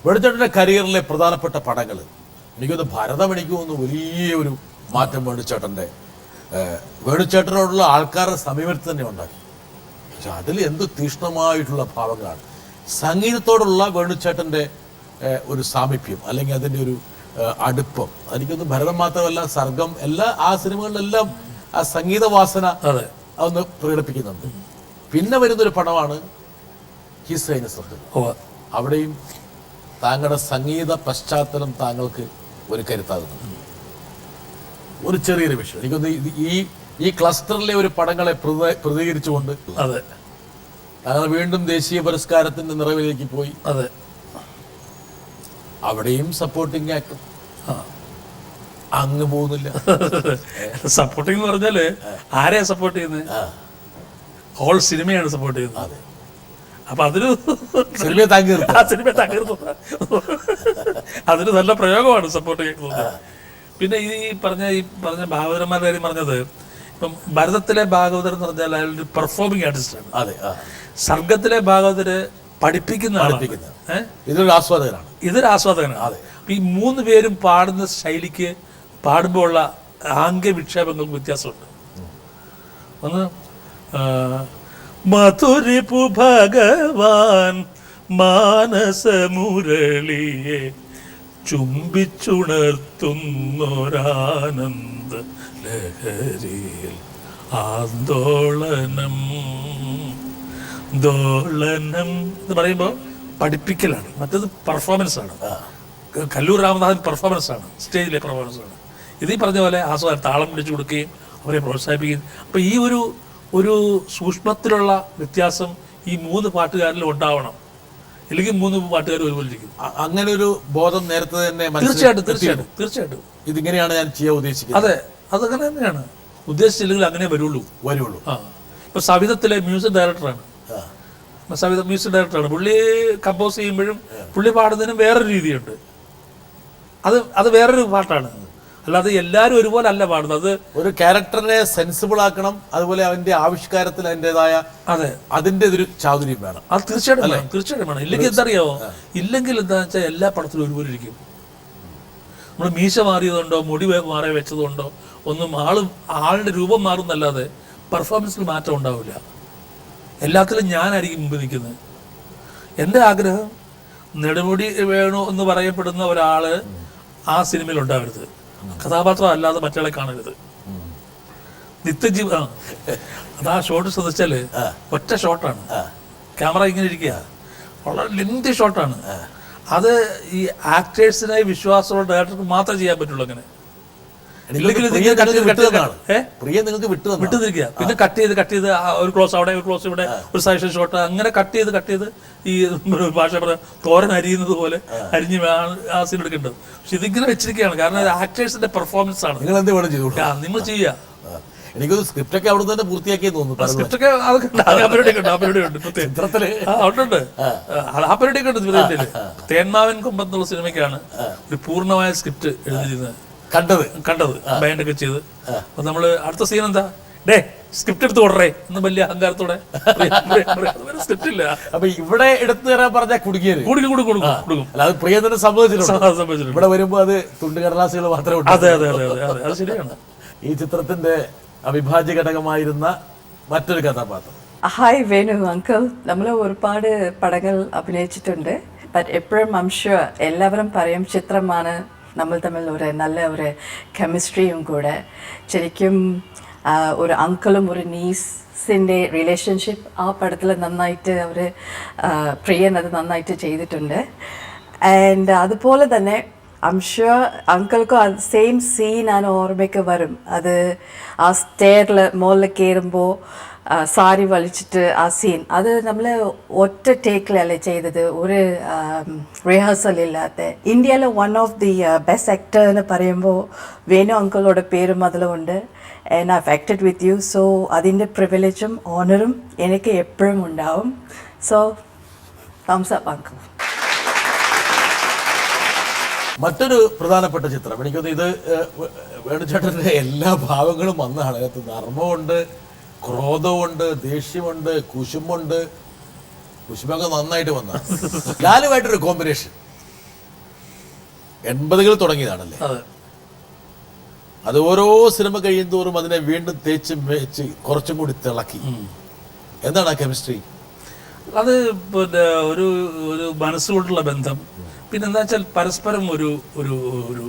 വേണുചേട്ടന്റെ കരിയറിലെ പ്രധാനപ്പെട്ട പടങ്ങൾ എനിക്കൊന്ന് ഭരതം എനിക്ക് തോന്നുന്നു വലിയൊരു മാറ്റം വേണുചേട്ടനോടുള്ള ആൾക്കാരുടെ സമീപനത്തിൽ തന്നെ ഉണ്ടാക്കി. പക്ഷെ അതിൽ എന്ത് തീക്ഷ്ണമായിട്ടുള്ള ഭാവങ്ങളാണ്. സംഗീതത്തോടുള്ള വേണുചേട്ടൻ്റെ ഒരു സാമീപ്യം അല്ലെങ്കിൽ അതിൻ്റെ ഒരു അടുപ്പം, എനിക്കൊന്ന് ഭരതം മാത്രമല്ല സർഗം എല്ലാ ആ സിനിമകളിലെല്ലാം ആ സംഗീത വാസന അതൊന്ന് പ്രകടിപ്പിക്കുന്നുണ്ട്. പിന്നെ വരുന്നൊരു പടമാണ് ഹിസ് ഹൈനസ് അബ്ദുൽ. അവിടെയും താങ്കളുടെ സംഗീത പശ്ചാത്തലം താങ്കൾക്ക് ഒരു കരുത്താകുന്നുണ്ട്. ഒരു ചെറിയൊരു വിഷയം എനിക്കൊന്ന് ഈ ക്ലസ്റ്ററിലെ ഒരു പടങ്ങളെ പ്രതികരിച്ചുകൊണ്ട് താങ്കൾ വീണ്ടും ദേശീയ പുരസ്കാരത്തിന്റെ നിറവിലേക്ക് പോയി. അവിടെയും സപ്പോർട്ടിങ് ആക്ടർ അങ്ങ് പോകുന്നില്ല. സപ്പോർട്ടിങ് എന്ന് പറഞ്ഞാല് ആരെയാ സപ്പോർട്ട് ചെയ്യുന്നത്? ഹോൾ സിനിമയാണ് സപ്പോർട്ട് ചെയ്യുന്നത്. അപ്പൊ അതിന് സിനിമയെ തകർന്നു അതിന് നല്ല പ്രയോഗമാണ് സപ്പോർട്ട് ചെയ്യുന്നത്. പിന്നെ ഈ പറഞ്ഞ ഭാഗവതന്മാരുടെ കാര്യം പറഞ്ഞത്, ഇപ്പം ഭരതത്തിലെ ഭാഗവതർ എന്ന് പറഞ്ഞാൽ അയാളൊരു പെർഫോമിംഗ് ആർട്ടിസ്റ്റാണ്. സർഗത്തിലെ ഭാഗവതര് പഠിപ്പിക്കുന്ന ഇതൊരു ആസ്വാദകനാണ്. ഇതൊരു ആസ്വാദകനാണ്. അപ്പൊ ഈ 3 പേരും പാടുന്ന ശൈലിക്ക് പാടുമ്പോൾ ഉള്ള ആംഗ്യ വിക്ഷേപങ്ങൾക്ക് വ്യത്യാസമുണ്ട്. ഒന്ന് മധുരിപു ഭഗവാൻ മാനസമുരളിയെ ചുംബിച്ചുണർത്തുന്നൊരാനന്ദ ലഹരിയിൽ ആന്തോളനം ദോളനം എന്ന് പറയുമ്പോൾ പഠിപ്പിക്കലാണ്, മറ്റത് പെർഫോമൻസ് ആണ്. കല്ലൂർ രാമനാഥൻ പെർഫോമൻസ് ആണ്, സ്റ്റേജിലെ പെർഫോമൻസ് ആണ്. ഇത് ഈ പറഞ്ഞ പോലെ ആസ്വാദനം താളം പിടിച്ചു കൊടുക്കുകയും അവരെ പ്രോത്സാഹിപ്പിക്കുകയും. അപ്പം ഈ ഒരു സൂക്ഷ്മത്തിലുള്ള വ്യത്യാസം ഈ 3 പാട്ടുകാരിലും ഉണ്ടാവണം. ഇല്ലെങ്കിൽ 3 പാട്ടുകാർ ഒരുപോലെ ഇരിക്കും. അങ്ങനെ ഒരു ബോധം നേരത്തെ തന്നെ തീർച്ചയായിട്ടും ഇതിങ്ങനെയാണ് ഞാൻ ചെയ്യാൻ ഉദ്ദേശിക്കുന്നത്. അതെ, അതങ്ങനെ തന്നെയാണ് ഉദ്ദേശിച്ചില്ലെങ്കിൽ അങ്ങനെ വരുള്ളൂ. ഇപ്പൊ സവിധത്തിലെ മ്യൂസിക് ഡയറക്ടറാണ്. മ്യൂസിക് ഡയറക്ടറാണ്. പുള്ളി കമ്പോസ് ചെയ്യുമ്പോഴും പുള്ളി പാടുന്നതിനും വേറൊരു രീതിയുണ്ട്. അത് വേറൊരു പാട്ടാണ്. അല്ലാതെ എല്ലാവരും ഒരുപോലെ അല്ല പാടുന്നത്. അത് ഒരു ക്യാരക്ടറിനെ സെൻസിബിൾ ആക്കണം. അതുപോലെ അവന്റെ ആവിഷ്കാരത്തിൽ അതിൻ്റെതായ അതിന്റെ ഒരു ചാതുര്യം വേണം. അത് തീർച്ചയായിട്ടും വേണം. ഇല്ലെങ്കിൽ എന്തറിയാമോ, ഇല്ലെങ്കിൽ എന്താ വെച്ചാൽ എല്ലാ പടത്തിലും ഒരുപോലെ ഇരിക്കും. നമ്മൾ മീശ മാറിയതുകൊണ്ടോ മുടി മാറി വെച്ചതുകൊണ്ടോ ഒന്നും ആളുടെ രൂപം മാറുന്നല്ലാതെ പെർഫോമൻസിൽ മാറ്റം ഉണ്ടാവില്ല. എല്ലാത്തിലും ഞാനായിരിക്കും മുമ്പ് നിൽക്കുന്നത്. എൻ്റെ ആഗ്രഹം നെടുമുടി വേണു എന്ന് പറയപ്പെടുന്ന ഒരാള് ആ സിനിമയിൽ ഉണ്ടാവരുത്. കഥാപാത്രം അല്ലാതെ മറ്റയാളെ കാണരുത്. നിത്യജീവ അതാ ഷോട്ട് ശ്രദ്ധിച്ചാല് ഒറ്റ ഷോട്ടാണ്. ക്യാമറ ഇങ്ങനെ ഇരിക്കുക, വളരെ ലെങ്തി ഷോട്ടാണ്. അത് ഈ ആക്ടേഴ്സിനായി വിശ്വാസമുള്ള ഡയറക്ടർക്ക് മാത്രമേ ചെയ്യാൻ പറ്റുള്ളൂ. അങ്ങനെ വിട്ടുതിരിക്കുക, പിന്നെ കട്ട് ചെയ്ത് ഒരു ക്ലോസ് അവിടെ, ഒരു ക്ലോസ് ഇവിടെ, ഒരു സജഷൻ ഷോട്ട്, അങ്ങനെ കട്ട് ചെയ്ത് ഈ ഭാഷ തോരൻ അരിയുന്നത് പോലെ അരിഞ്ഞ് ആ സീൻ എടുക്കേണ്ടത്. പക്ഷെ ഇതിങ്ങനെ വെച്ചിരിക്കുകയാണ്. കാരണം ആക്ടേഴ്സിന്റെ പെർഫോമൻസ് ആണ്. നിങ്ങൾ ചെയ്യുക. എനിക്കൊരു സ്ക്രിപ്റ്റൊക്കെ അവിടെ തന്നെ പൂർത്തിയാക്കിയെന്ന് തോന്നുന്നു. സ്ക്രിപ്റ്റൊക്കെ അതൊക്കെ ഉണ്ട്. ആ പരിപാടിയൊക്കെ ഉണ്ട്. തേന്മാവൻ കൊമ്പ് എന്നുള്ള സിനിമയ്ക്കാണ് ഒരു പൂർണ്ണമായ സ്ക്രിപ്റ്റ് എഴുതിയിരുന്നത്. കണ്ടത് ബൈൻഡൊക്കെ ചെയ്ത്. അപ്പൊ നമ്മള് അടുത്ത സീൻ എന്താ, സ്ക്രിപ്റ്റ് എടുത്ത് കൊടറേ എന്ന് വലിയ അഹങ്കാരത്തോടെ. സ്ക്രിപ്റ്റ് ഇല്ല. അപ്പൊ ഇവിടെ എടുത്തു തരാൻ പറഞ്ഞാൽ കൊടുക്കും. അല്ലാതെ പ്രിയതനെ സംഭവിച്ചിട്ടുണ്ട്. ഇവിടെ വരുമ്പോ അത് തുണ്ടുകടലാസുകൾ മാത്രമേ. അതെ, അത് ശരിയാണ്. ഈ ചിത്രത്തിന്റെ അവിഭാജ്യ ഘടകമായിരുന്ന മറ്റൊരു കഥാപാത്രം. Hi Venu uncle. നമ്മൾ ഒരുപാട് പടങ്ങൾ അഭിനയിച്ചിട്ടുണ്ട്. ബട്ട് എപ്പോഴും എല്ലാവരും പറയും ചിത്രമാണ് നമ്മൾ തമ്മിൽ നല്ല ഒരു കെമിസ്ട്രിയും കൂടെ. ശരിക്കും ഒരു അങ്കിളും ഒരു നീസിൻ്റെ റിലേഷൻഷിപ്പ് ആ പടത്തിൽ നന്നായിട്ട് പ്രിയൻ അത് നന്നായിട്ട് ചെയ്തിട്ടുണ്ട്. ആൻഡ് അതുപോലെ തന്നെ അങ്കിൾക്കും അത് സെയിം സീനാണ് ഓർമ്മയ്ക്ക് വരും. അത് ആ സ്റ്റെയറിൽ മുകളിൽ കയറുമ്പോൾ സാരി വലിച്ചിട്ട് ആ സീൻ അത് നമ്മൾ ഒറ്റ ടേക്കിലല്ലേ ചെയ്തത്, ഒരു റിഹേഴ്സൽ ഇല്ലാത്ത. ഇന്ത്യയിൽ one of the best actor എന്ന് പറയുമ്പോൾ വേണു അങ്കിളോட പേരും അതിലുണ്ട്. And I acted with you. So അതിൻ്റെ പ്രിവിലേജും ഓണറും എനിക്ക് എപ്പോഴും ഉണ്ടാവും. So thumbs up uncle. മറ്റൊരു പ്രധാനപ്പെട്ട ചിത്രം, എനിക്കൊന്ന് ഇത് വേണുചേട്ടൻ്റെ എല്ലാ ഭാവങ്ങളും വന്നതാണ്. അതിനകത്ത് നർമ്മമുണ്ട്, ക്രോധമുണ്ട്, ദേഷ്യമുണ്ട്, കുശുമ്പൊക്കെ നന്നായിട്ട് വന്ന ലാലുമായിട്ടൊരു കോമ്പിനേഷൻ. 80-കൾ തുടങ്ങിയതാണല്ലേ? അതെ. അത് ഓരോ സിനിമ കഴിയുന്തോറും അതിനെ വീണ്ടും തേച്ച് മേച്ച് കുറച്ചും കൂടി തിളക്കി. എന്താണ് ആ കെമിസ്ട്രി? അത് പിന്നെ ഒരു ഒരു മനസ്സുകൊണ്ടുള്ള ബന്ധം, പിന്നെ എന്താ വെച്ചാൽ പരസ്പരം ഒരു ഒരു ഒരു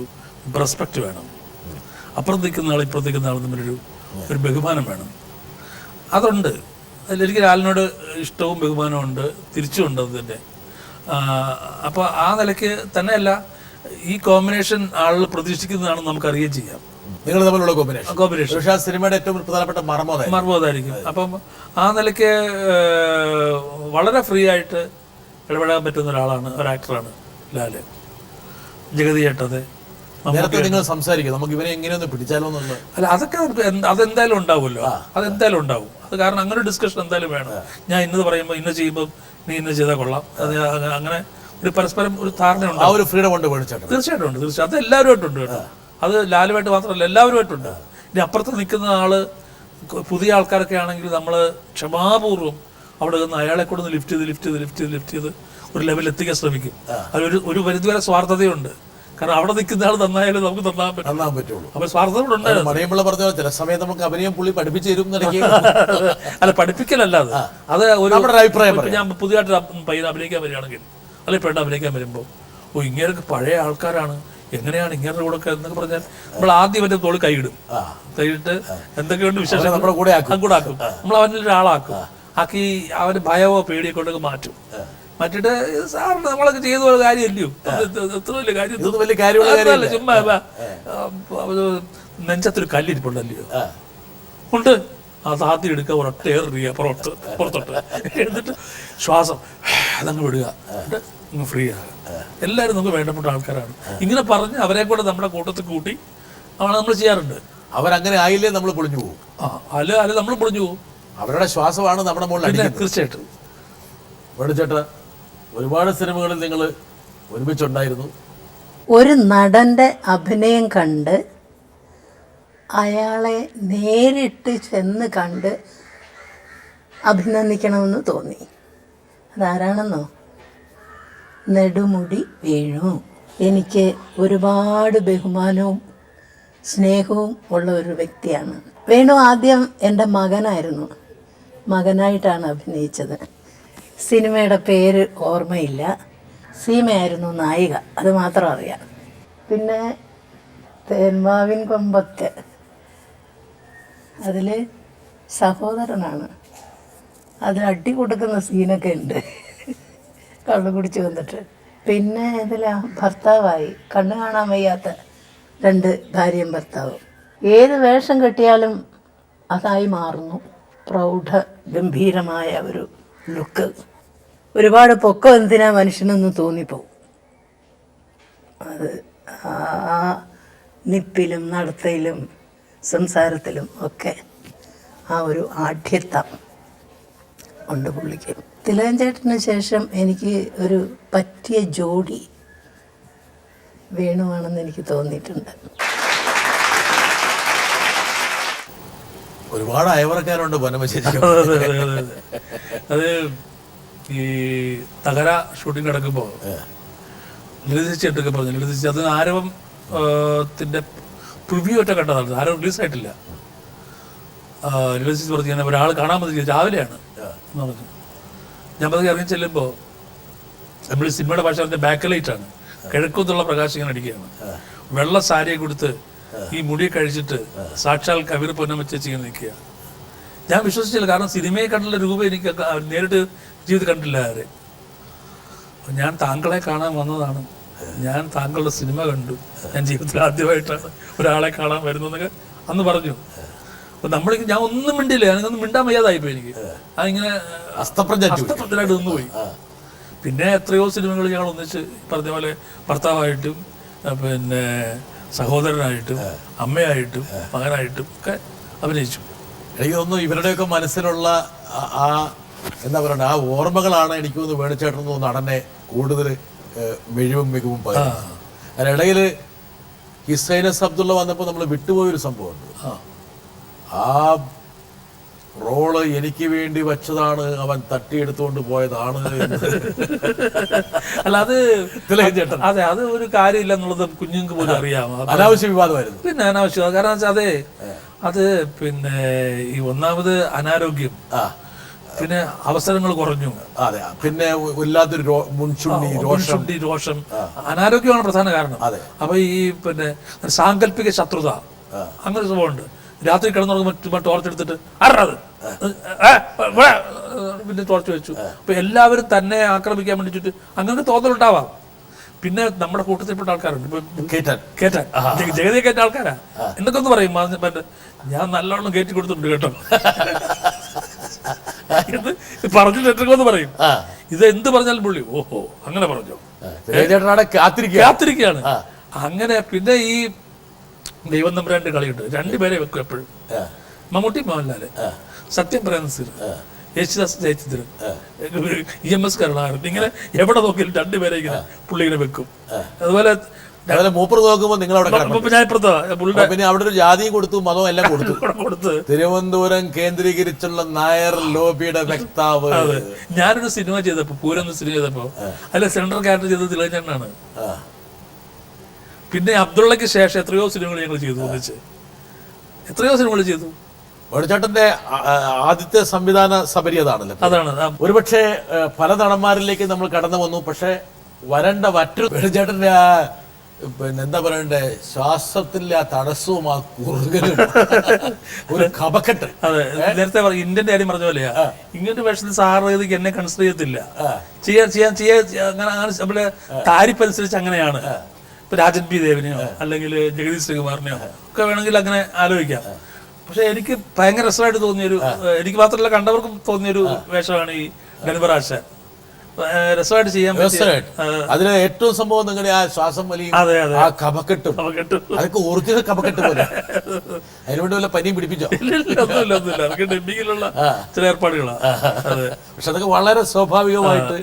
റെസ്പെക്റ്റ് വേണം. അപ്പുറത്ത് നിൽക്കുന്ന ആൾ ഇപ്പുറത്ത് നിൽക്കുന്ന ആൾ തമ്മിലൊരു ഒരു ബഹുമാനം വേണം. അതുണ്ട്. അതിലെനിക്ക് ലാലിനോട് ഇഷ്ടവും ബഹുമാനവും ഉണ്ട്, തിരിച്ചുമുണ്ട് അത് തന്നെ. അപ്പോൾ ആ നിലയ്ക്ക് തന്നെയല്ല, ഈ കോമ്പിനേഷൻ ആളുകൾ പ്രതീക്ഷിക്കുന്നതാണെന്ന് നമുക്ക് അറിയുകയും ചെയ്യാം. നിങ്ങൾ തമ്മിലുള്ള കോമ്പിനേഷൻ കോമ്പിനേഷൻ ആ സിനിമയുടെ ഏറ്റവും പ്രധാനപ്പെട്ട മർമ്മോദായിരിക്കും. അപ്പം ആ നിലയ്ക്ക് വളരെ ഫ്രീ ആയിട്ട് ഇടപെടാൻ പറ്റുന്ന ഒരാളാണ്, ഒരു ആക്ടറാണ് ലാല്. ജഗതി ചേട്ടത് നേരത്തെ നിങ്ങൾ സംസാരിക്കും, നമുക്ക് ഇവനെ എങ്ങനെയൊന്ന് പിടിച്ചാലോ എന്നുള്ള. അല്ല, അതൊക്കെ അതെന്തായാലും ഉണ്ടാവുമല്ലോ, അതെന്തായാലും ഉണ്ടാവും. അത് കാരണം അങ്ങനെ ഡിസ്കഷൻ എന്തായാലും വേണം. ഞാൻ ഇന്നത് പറയുമ്പോൾ ഇന്ന ചെയ്യുമ്പോൾ നീ ഇന്ന് ചെയ്താൽ കൊള്ളാം, അത് അങ്ങനെ ഒരു പരസ്പരം ഒരു ധാരണ ഉണ്ട്. ആ ഒരു ഫ്രീഡം കൊണ്ട് മേടിച്ചേട്ടൻ തീർച്ചയായിട്ടും ഉണ്ട്, തീർച്ചയായും. അത് എല്ലാവരുമായിട്ടുണ്ട് കേട്ടോ. അത് ലാലുമായിട്ട് മാത്രമല്ല, എല്ലാവരുമായിട്ടുണ്ട്. ഇനി അപ്പുറത്ത് നിൽക്കുന്ന ആള് പുതിയ ആൾക്കാരൊക്കെ ആണെങ്കിൽ നമ്മൾ ക്ഷമാപൂർവ്വം അവിടെ നിന്ന് അയാളെ കൂടെ ഒന്ന് ലിഫ്റ്റ് ചെയ്ത് ഒരു ലെവലിൽ എത്തിക്കാൻ ശ്രമിക്കും. അതൊരു ഒരു പരിധിവരെ സ്വാർത്ഥതയുണ്ട്. കാരണം അവിടെ നിൽക്കുന്ന ആൾ നന്നായാലും നമുക്ക് നന്നാൻ പറ്റുള്ളൂ. അപ്പൊ സ്വാർത്ഥത ഉണ്ടായിരുന്നു. മണിയമ്പിള്ള പറഞ്ഞ ചില സമയത്ത് നമുക്ക് അഭിനയം പുള്ളി പഠിപ്പിച്ചു തരും. അല്ല, പഠിപ്പിക്കലല്ല അത് ഒരു അഭിപ്രായം. ഞാൻ പുതിയതായിട്ട് പയ്യനെ അഭിനയിക്കാൻ വരികയാണെങ്കിൽ, അല്ലെങ്കിൽ പെണ്ണ് അഭിനയിക്കാൻ വരുമ്പോൾ, ഇങ്ങനെയൊക്കെ പഴയ ആൾക്കാരാണ്, എങ്ങനെയാണ് ഇങ്ങനെ കൂടെ എന്നൊക്കെ പറഞ്ഞാൽ നമ്മൾ ആദ്യം അവന്റെ തോളിൽ കൈയിടും. കൈയിട്ട് എന്തൊക്കെയുണ്ട് വിശേഷം കൂടെ ആക്കും. നമ്മൾ അവൻ്റെ ഒരാളാക്കും. ആക്കി അവന് ഭയമോ പേടിയോ കൊണ്ടൊക്കെ മാറ്റിട്ട് സാറിന് നമ്മളൊക്കെ ചെയ്ത പോലെ കാര്യമല്ലയോ, എത്ര വലിയ കാര്യം, ചുമ്മാ നെഞ്ചത്തൊരു കല്ലിരിപ്പുണ്ടല്ലയോ ഉണ്ട്, അത് ആദ്യം എടുക്കുക, ഒരൊറ്റ ഏറിയ പുറത്തോട്ട് എന്നിട്ട് ശ്വാസം അതങ്ങ് വിടുക, അങ്ങ് ഫ്രീ ആകുക. എല്ലാവരും നമുക്ക് വേണ്ടപ്പെട്ട ആൾക്കാരാണ്. ഇങ്ങനെ പറഞ്ഞ് അവരെ കൂടെ നമ്മുടെ കൂട്ടത്തിൽ കൂട്ടി നമ്മൾ ചെയ്യാറുണ്ട്. അവരങ്ങനെ ആയില്ലേ നമ്മൾ പൊളിഞ്ഞു പോകും. അല്ല നമ്മൾ പൊളിഞ്ഞു പോകും. അവരുടെ ശ്വാസമാണ് നമ്മുടെ മുകളിൽ. തീർച്ചയായിട്ടും. വേണുചേട്ടാ, ഒരുപാട് സിനിമകളിൽ നിങ്ങൾ ഒരുമിച്ചുണ്ടായിരുന്നു. ഒരു നടൻ്റെ അഭിനയം കണ്ട് അയാളെ നേരിട്ട് ചെന്ന് കണ്ട് അഭിനന്ദിക്കണമെന്ന് തോന്നി. അതാരാണെന്നോ? നെടുമുടി വേണു. എനിക്ക് ഒരുപാട് ബഹുമാനവും സ്നേഹവും ഉള്ള ഒരു വ്യക്തിയാണ് വേണു. ആദ്യം എൻ്റെ മകനായിരുന്നു, മകനായിട്ടാണ് അഭിനയിച്ചത്. സിനിമയുടെ പേര് ഓർമ്മയില്ല, സീമയായിരുന്നു നായിക, അത് മാത്രം അറിയാം. പിന്നെ തേന്മാവിൻ കൊമ്പത്ത്, അതിൽ സഹോദരനാണ്. അതിൽ അടി കൊടുക്കുന്ന സീനൊക്കെ ഉണ്ട്, കള്ളു കുടിച്ച് വന്നിട്ട്. പിന്നെ ഇതിലാ ഭർത്താവായി, കണ്ണു കാണാൻ വയ്യാത്ത 2 ഭാര്യയും ഭർത്താവും. ഏത് വേഷം കെട്ടിയാലും അതായി മാറുന്നു. പ്രൗഢ ഗംഭീരമായ ഒരു ലുക്ക്. ഒരുപാട് പൊക്കം എന്തിനാ മനുഷ്യനൊന്ന് തോന്നിപ്പോവും. അത് ആ നിപ്പിലും നടത്തയിലും സംസാരത്തിലും ഒക്കെ ആ ഒരു ആഢ്യത്വം ഉണ്ട് പുള്ളിക്ക്. തിലകൻ ചേട്ടന് ശേഷം എനിക്ക് ഒരു പറ്റിയ ജോഡി വേണുവാണെന്ന് എനിക്ക് തോന്നിയിട്ടുണ്ട്. ഒരുപാട് അയവറക്കാരുണ്ട് വനമശേരിക്കും. അത് ഈ തകര ഷൂട്ടിംഗ് നടക്കുമ്പോൾ ലളിതച്ചേട്ടൊക്കെ പറഞ്ഞു, ലളിതച്ചി അത് ആരവത്തിന്റെ പ്രിവ്യൂ ഒറ്റ കണ്ടതാണ്, ആരവം റിലീസായിട്ടില്ല. ലളിതച്ചി പറഞ്ഞു ഞാൻ ഒരാൾ കാണാൻ മതി, രാവിലെയാണ് എന്ന് പറഞ്ഞു. ഞാൻ പതുക്കെ ഇറങ്ങി ചെല്ലുമ്പോൾ നമ്മൾ സിനിമയുടെ ഭാഷ പറഞ്ഞ ബാക്ക് ലൈറ്റാണ്, കിഴക്കുന്നുള്ള പ്രകാശം ഇങ്ങനെ അടിക്കുകയാണ്. വെള്ള സാരിയെ കൊടുത്ത് ഈ മുടി കഴിച്ചിട്ട് സാക്ഷാൽ കവിർ പൊന്നമ്മച്ചേച്ചി ഇങ്ങനെ നിൽക്കുക. ഞാൻ വിശ്വസിച്ചില്ല, കാരണം സിനിമയെ കണ്ടുള്ള രൂപം എനിക്ക് നേരിട്ട് ജീവിതത്തിൽ കണ്ടില്ല ആരെ. ഞാൻ താങ്കളെ കാണാൻ വന്നതാണ്, ഞാൻ താങ്കളുടെ സിനിമ കണ്ടു, ഞാൻ ജീവിതത്തിൽ ആദ്യമായിട്ടാണ് ഒരാളെ കാണാൻ വരുന്നതെന്നൊക്കെ അന്ന് പറഞ്ഞു. അപ്പം ഞാൻ ഒന്നും മിണ്ടില്ല, ഞാനൊന്നും മിണ്ടാൻ വയ്യാതായിപ്പോയി എനിക്ക്. അതിങ്ങനെ അസ്തപ്രജ്ഞായിട്ട് നിന്നുപോയി. പിന്നെ എത്രയോ സിനിമകൾ ഞങ്ങൾ ഒന്നിച്ച് പറഞ്ഞ പോലെ ഭർത്താവായിട്ടും പിന്നെ സഹോദരനായിട്ടും അമ്മയായിട്ടും മകനായിട്ടും ഒക്കെ അഭിനയിച്ചു. എനിക്ക് തോന്നുന്നു ഇവരുടെയൊക്കെ മനസ്സിലുള്ള ആ എന്താ പറയുക, ആ ഓർമ്മകളാണ് എനിക്ക് തോന്നുന്നു വേണുചേട്ടൻ നടനെ കൂടുതൽ മിഴിവും മികവും പകരുന്നത്. അതിനിടയിൽ ഹിസൈനസ് അബ്ദുള്ള വന്നപ്പോൾ നമ്മൾ വിട്ടുപോയൊരു സംഭവമുണ്ട്. ആ റോള് എനിക്ക് വേണ്ടി വെച്ചതാണ്, അവൻ തട്ടിയെടുത്തുകൊണ്ട് പോയതാണ് എന്ന്. അല്ല അത് തിലകൻ ചേട്ടൻ അതെ, അത് ഒരു കാര്യമില്ല എന്നുള്ളത് കുഞ്ഞുങ്ങൾക്ക് പോലും അറിയാം. അനാവശ്യ വിവാദമായിരുന്നു. പിന്നെ അനാവശ്യം, കാരണം വെച്ചാൽ അതെ, അത് പിന്നെ ഈ ഒന്നാമത് അനാരോഗ്യം, പിന്നെ അവസരങ്ങൾ കുറഞ്ഞു, അതെ, പിന്നെ വല്ലാത്തൊരു മുൻചുണ്ടി രോഷം, അനാരോഗ്യമാണ് പ്രധാന കാരണം. അപ്പൊ ഈ പിന്നെ സാങ്കല്പിക ശത്രുത അങ്ങനെ സ്വഭാവമുണ്ട്. രാത്രി കിടന്നുറങ്ങുമ്പോൾ ടോർച്ച് എടുത്തിട്ട് ആരാത് പിന്നെ ടോർച്ച് വെച്ചു. അപ്പൊ എല്ലാവരും തന്നെ ആക്രമിക്കാൻ വേണ്ടിട്ട് അങ്ങനെ തോന്നലുണ്ടാവാം. പിന്നെ നമ്മുടെ കൂട്ടത്തിൽപ്പെട്ട ആൾക്കാരുണ്ട്, കേറ്റാൻ ജഗതിയെ കേറ്റ ആൾക്കാരാ. എന്തൊക്കെ ഒന്ന് പറയും, ഞാൻ നല്ലോണം കയറ്റി കൊടുത്തിട്ടുണ്ട് കേട്ടോ പറഞ്ഞിട്ടെന്ന് പറയും. ഇത് എന്ത് പറഞ്ഞാലും പുള്ളി ഓഹോ അങ്ങനെ പറഞ്ഞോ, കാത്തിരിക്കുകയാണ്. അങ്ങനെ പിന്നെ ഈ ദൈവം തമ്പുരാന്റെ കളിയുണ്ട്, രണ്ടുപേരെ വെക്കും എപ്പോഴും, മമ്മൂട്ടി മോഹൻലാല്, സത്യം പ്രേംനസീർ, യേശുദാസ് ജയചന്ദ്രൻ, EMS കരുണാകരൻ, ഇങ്ങനെ എവിടെ നോക്കിയാലും രണ്ടുപേരെ ഇങ്ങനെ പുള്ളി ഇങ്ങനെ വെക്കും. അതുപോലെ മൂപ്പർ നോക്കുമ്പോ നിങ്ങൾ പിന്നെ അവിടെ ഒരു ജാതിയും കൊടുത്തു, മതവും എല്ലാം കൊടുത്തു. തിരുവനന്തപുരം കേന്ദ്രീകരിച്ചുള്ള നായർ ലോബിയുടെ വക്താവ്. ഞാനൊരു സിനിമ ചെയ്തപ്പോ, പൂരം സിനിമ ചെയ്തപ്പോ അല്ല സെൻട്രൽ ക്യാരക്ടർ ചെയ്തത് തിലകൻ. പിന്നെ അബ്ദുള്ളക്ക് ശേഷം എത്രയോ സിനിമകൾ ഞങ്ങൾ ചെയ്തു, എത്രയോ സിനിമകൾ ചെയ്തു. വേണുചേട്ടന്റെ ആദ്യത്തെ സംവിധാന സബരി അതാണല്ലോ. അതാണ്. ഒരുപക്ഷെ പല നടന്മാരിലേക്ക് നമ്മൾ കടന്നു വന്നു, പക്ഷെ വരണ്ട മറ്റൊരു വേണുചേട്ടന്റെ പിന്നെ എന്താ പറയണ്ടേ, ശ്വാസത്തിലെ ആ തടസ്സവും ആ കുറുകലും ഒരു കപക്കെട്ട്. അതെ, നേരത്തെ ഇന്ത്യന്റെ കാര്യം പറഞ്ഞ പോലെയാ. ഇങ്ങനത്തെ വേഷത്തിൽ സാറിക്ക് എന്നെ കൺസിഡർ ചെയ്യത്തില്ല, അങ്ങനെ നമ്മുടെ താരിപ്പനുസരിച്ച് അങ്ങനെയാണ്. ഇപ്പൊ രാജൻ പി ദേവിനെയോ അല്ലെങ്കിൽ ജഗദീഷ് ശ്രീകുമാറിനെയോ ഒക്കെ വേണമെങ്കിൽ അങ്ങനെ ആലോചിക്കാം. പക്ഷെ എനിക്ക് ഭയങ്കര രസമായിട്ട് തോന്നിയൊരു, എനിക്ക് മാത്രമല്ല കണ്ടവർക്കും തോന്നിയൊരു വേഷമാണ് ഈ ഗണപരാശ. രസമായിട്ട് ചെയ്യാൻ അതിന് ഏറ്റവും സംഭവം നിങ്ങളുടെ ആ ശ്വാസം വലിയും ആ കപക്കെട്ടും, അതൊക്കെ ഒറിജിനൽ കപക്കെട്ട് പോലെ. അതിനുവേണ്ടി വല്ല പനിയും പിടിപ്പിച്ചോ? ഡെമ്പിങ്ങിലുള്ള ചില ഏർപ്പാടുകളാണ്. പക്ഷെ അതൊക്കെ വളരെ സ്വാഭാവികമായിട്ട്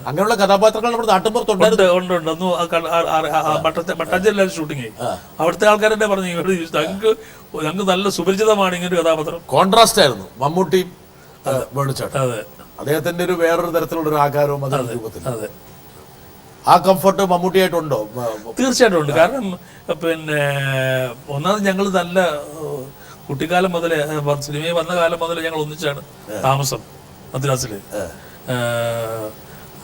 അങ്ങനെയുള്ള കഥാപാത്രങ്ങൾ നമ്മുടെ നാട്ടിൻപുറത്തുണ്ട്. മട്ടാഞ്ചേരിയിലാണ് ഷൂട്ടിങ്. അവിടുത്തെ ആൾക്കാരെന്നെ പറഞ്ഞു ഞങ്ങൾക്ക് നല്ല സുപരിചിതമാണ് ഇങ്ങനെ കഥാപാത്രം. കോൺട്രാസ്റ്റ് ആയിരുന്നു മമ്മൂട്ടിയും വേണുചേട്ടൻ. അതെ, അദ്ദേഹത്തിന്റെ ഒരു വേറൊരു തരത്തിലുള്ള ഒരു ആകാരവും അതേ രൂപത്തിൽ. ആ കംഫർട്ട് മമ്മൂട്ടിയായിട്ടുണ്ടോ? തീർച്ചയായിട്ടും ഉണ്ട്. കാരണം പിന്നെ ഒന്നാമത് ഞങ്ങൾ നല്ല കുട്ടിക്കാലം മുതലേ, സിനിമയിൽ വന്ന കാലം മുതലേ ഞങ്ങൾ ഒന്നിച്ചാണ് താമസം മദ്രാസില്.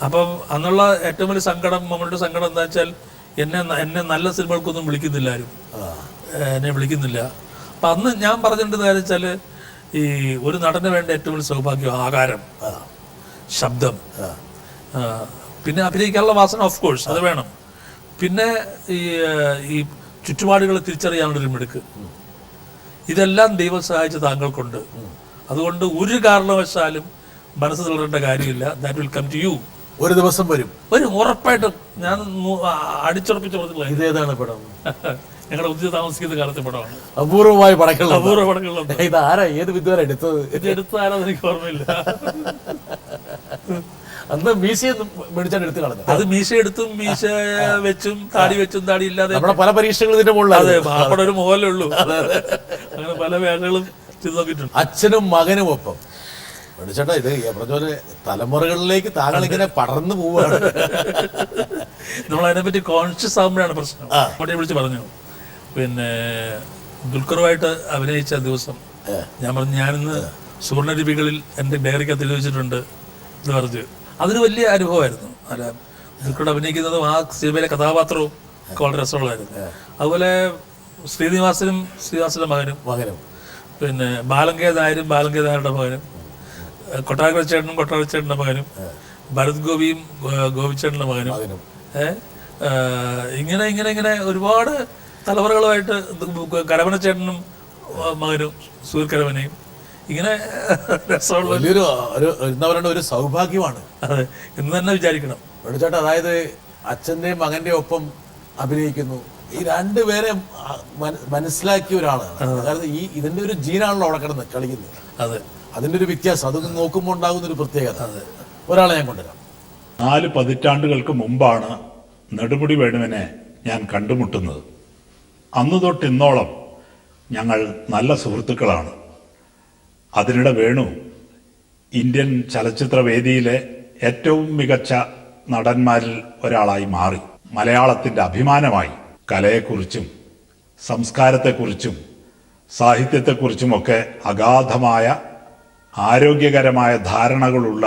അപ്പം അന്നുള്ള ഏറ്റവും വലിയ സങ്കടം, മമ്മൂട്ടിയുടെ സങ്കടം എന്താ വെച്ചാൽ എന്നെ നല്ല സിനിമകൾക്കൊന്നും വിളിക്കുന്നില്ല ആരും, എന്നെ വിളിക്കുന്നില്ല. അപ്പം അന്ന് ഞാൻ പറഞ്ഞിട്ടുണ്ടെന്ന് കാര്യം വെച്ചാൽ, ഈ ഒരു നടന് വേണ്ട ഏറ്റവും വലിയ സൗഭാഗ്യം ആകാരം, ശബ്ദം, പിന്നെ അഭിനയിക്കാനുള്ള വാസന, ഓഫ് കോഴ്സ് അത് വേണം. പിന്നെ ഈ ചുറ്റുപാടുകളെ തിരിച്ചറിയാനുള്ളൊരു മിടുക്ക്, ഇതെല്ലാം ദൈവം സഹായിച്ച താങ്കൾക്കുണ്ട്. അതുകൊണ്ട് ഒരു കാരണവശാലും മനസ്സ് തളരേണ്ട കാര്യമില്ല. That will come to you. ഒരു ദിവസം വരും ഉറപ്പായിട്ടും. ഞാൻ അടിച്ചുറപ്പിച്ച് പറഞ്ഞില്ല. ഇതേതാണ് പടം? ഞങ്ങളുടെ ഉദ്യോഗ താമസിക്കുന്ന കാലത്തെ പടമാണ്. അപൂർവമായ പടങ്ങൾ. അപൂർവ പടങ്ങളുണ്ട്. ഇത് ആരാ, ഏത് വിദ്വാരം എടുത്തത്? എടുത്താരാന്ന് എനിക്ക് ഓർമ്മയില്ല. അന്ന് മീശയൊന്നും മേടിച്ചാൽ എടുത്ത് കളഞ്ഞു. അത് മീശ എടുത്തും മീശ വെച്ചും താടി വെച്ചും താടി ഇല്ലാതെ നമ്മുടെ പല പരീക്ഷകളും ഇതിന്റെ മുകളിൽ. അതെ, മാപ്പട ഒരു മോഹലേ ഉള്ളൂ. അങ്ങനെ പല വേഷങ്ങളും ചെയ്തു നോക്കിയിട്ടുണ്ട്. അച്ഛനും മകനും ഒപ്പം. മേടിച്ചേട്ടാ, ഇത് പറഞ്ഞ പോലെ തലമുറകളിലേക്ക് താങ്കൾ ഇങ്ങനെ പടർന്നു പോവുകയാണ്. നമ്മൾ അതിനെപ്പറ്റി കോൺഷ്യസ് ആകുമ്പോഴാണ് പ്രശ്നം. അവിടെ വിളിച്ച് പറഞ്ഞു, പിന്നെ ദുൽഖറുമായിട്ട് അഭിനയിച്ച ദിവസം ഞാൻ പറഞ്ഞു, ഞാനിന്ന് സുവർണലിപികളിൽ എൻ്റെ ഡയറിക്കകത്ത് എഴുതി വെച്ചിട്ടുണ്ട് എന്ന് പറഞ്ഞു. അതൊരു വലിയ അനുഭവമായിരുന്നു. അല്ല, ദുൽഖർ അഭിനയിക്കുന്നതും ആ സിനിമയിലെ കഥാപാത്രവും ഒക്കെ വളരെ രസമുള്ളതായിരുന്നു. അതുപോലെ ശ്രീനിവാസന്റെ മകനും പിന്നെ ബാലങ്കേ നായരുടെ മകനും, കൊട്ടാരച്ചേട്ടൻ്റെ മകനും, ഭരത് ഗോപിച്ചേട്ടൻ്റെ മകനും, ഇങ്ങനെ ഇങ്ങനെ ഇങ്ങനെ ഒരുപാട് തലമുറകളുമായിട്ട് കരമനച്ചേട്ടനും മകനും സൂര്യകരമനയും ഇങ്ങനെ രസമുള്ള എന്താ പറയുക, ഒരു സൗഭാഗ്യമാണ്. അതെ, എന്ന് തന്നെ വിചാരിക്കണം. ചേട്ടാ, അതായത് അച്ഛൻ്റെയും മകന്റെ ഒപ്പം അഭിനയിക്കുന്നു. ഈ രണ്ടുപേരെ മനസ്സിലാക്കിയ ഒരാളാണ്. അതായത് ഇതിന്റെ ഒരു ജീനാണല്ലോ അവിടെ കിടന്ന് കളിക്കുന്നത്. അതെ, അതിന്റെ ഒരു വ്യത്യാസം, അതൊന്ന് നോക്കുമ്പോൾ ഉണ്ടാകുന്ന ഒരു പ്രത്യേകത. ഒരാളെ ഞാൻ കൊണ്ടുവരാം. 4 പതിറ്റാണ്ടുകൾക്ക് മുമ്പാണ് നെടുമുടി വേണുവിനെ ഞാൻ കണ്ടുമുട്ടുന്നത്. അന്ന് തൊട്ട് ഇന്നോളം ഞങ്ങൾ നല്ല സുഹൃത്തുക്കളാണ്. അതിനിടെ വേണു ഇന്ത്യൻ ചലച്ചിത്രവേദിയിലെ ഏറ്റവും മികച്ച നടന്മാരിൽ ഒരാളായി മാറി. മലയാളത്തിൻ്റെ അഭിമാനമായി. കലയെക്കുറിച്ചും സംസ്കാരത്തെക്കുറിച്ചും സാഹിത്യത്തെക്കുറിച്ചുമൊക്കെ അഗാധമായ ആരോഗ്യകരമായ ധാരണകളുള്ള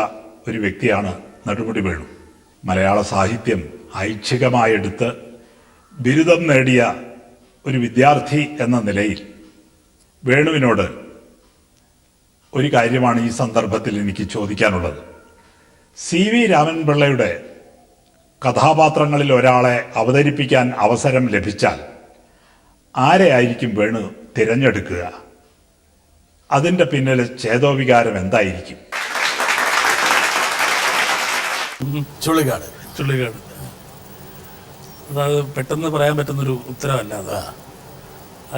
ഒരു വ്യക്തിയാണ് നെടുമുടി വേണു. മലയാള സാഹിത്യം ഐച്ഛികമായെടുത്ത് ബിരുദം നേടിയ ഒരു വിദ്യാർത്ഥി എന്ന നിലയിൽ വേണുവിനോട് ഒരു കാര്യമാണ് ഈ സന്ദർഭത്തിൽ എനിക്ക് ചോദിക്കാനുള്ളത്. CV രാമൻപിള്ളയുടെ കഥാപാത്രങ്ങളിൽ ഒരാളെ അവതരിപ്പിക്കാൻ അവസരം ലഭിച്ചാൽ ആരെയായിരിക്കും വേണു തിരഞ്ഞെടുക്കുക? അതിൻ്റെ പിന്നിലെ ചേതോവികാരം എന്തായിരിക്കും? ചുള്ളിക്കാട്. അതായത് പെട്ടെന്ന് പറയാൻ പറ്റുന്നൊരു ഉത്തരവല്ല അത്.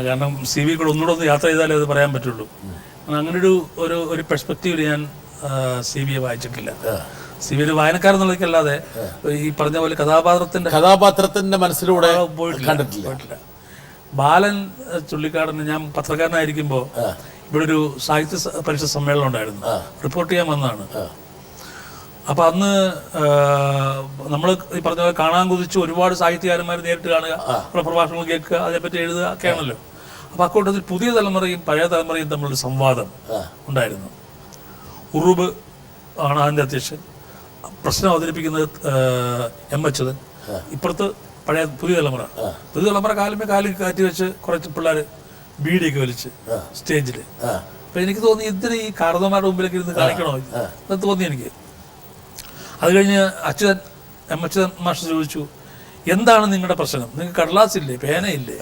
കാരണം CV കൂടെ ഒന്നുകൂടെ ഒന്ന് യാത്ര ചെയ്താലേ അത് പറയാൻ പറ്റുള്ളൂ. അങ്ങനെ ഒരു പെർസ്പെക്റ്റീവിൽ ഞാൻ CV വായിച്ചിട്ടില്ല. CV വായനക്കാരെന്നുള്ളതല്ലാതെ ഈ പറഞ്ഞ പോലെ കഥാപാത്രത്തിന്റെ മനസ്സിലൂടെ പോയിട്ടില്ല. ബാലൻ ചുള്ളിക്കാടന് ഞാൻ പത്രക്കാരനായിരിക്കുമ്പോൾ ഇവിടെ ഒരു സാഹിത്യ പരിഷത്ത് സമ്മേളനം ഉണ്ടായിരുന്നു. റിപ്പോർട്ട് ചെയ്യാൻ വന്നതാണ്. അപ്പൊ അന്ന് നമ്മൾ ഈ പറഞ്ഞ പോലെ കാണാൻ കുതിച്ച് ഒരുപാട് സാഹിത്യകാരന്മാർ നേരിട്ട് കാണുക, പ്രഭാഷണങ്ങൾ കേൾക്കുക, അതേപ്പറ്റി എഴുതുക ഒക്കെ ആണല്ലോ. അപ്പൊ അക്കൂട്ടത്തിൽ പുതിയ തലമുറയും പഴയ തലമുറയും തമ്മിലൊരു സംവാദം ഉണ്ടായിരുന്നു. ഉറൂബ് ആണ് അതിൻ്റെ അധ്യക്ഷൻ. പ്രശ്നം അവതരിപ്പിക്കുന്നത് M. അച്യുതൻ. ഇപ്പുറത്ത് പുതിയ തലമുറ കാലിൽ കാറ്റി വെച്ച് കുറച്ച് പിള്ളേർ ബീഡിയൊക്കെ വലിച്ച് സ്റ്റേജിൽ. അപ്പൊ എനിക്ക് തോന്നി ഇതിന് ഈ കാർന്നമാരുടെ മുമ്പിലേക്ക് ഇരുന്ന് കാണിക്കണോ എന്ന് തോന്നി എനിക്ക്. അത് കഴിഞ്ഞ് M. അച്യുതൻ മാസ്റ്റർ ചോദിച്ചു, എന്താണ് നിങ്ങളുടെ പ്രശ്നം? നിങ്ങൾക്ക് കടലാസില്ലേ, പേനയില്ലേ,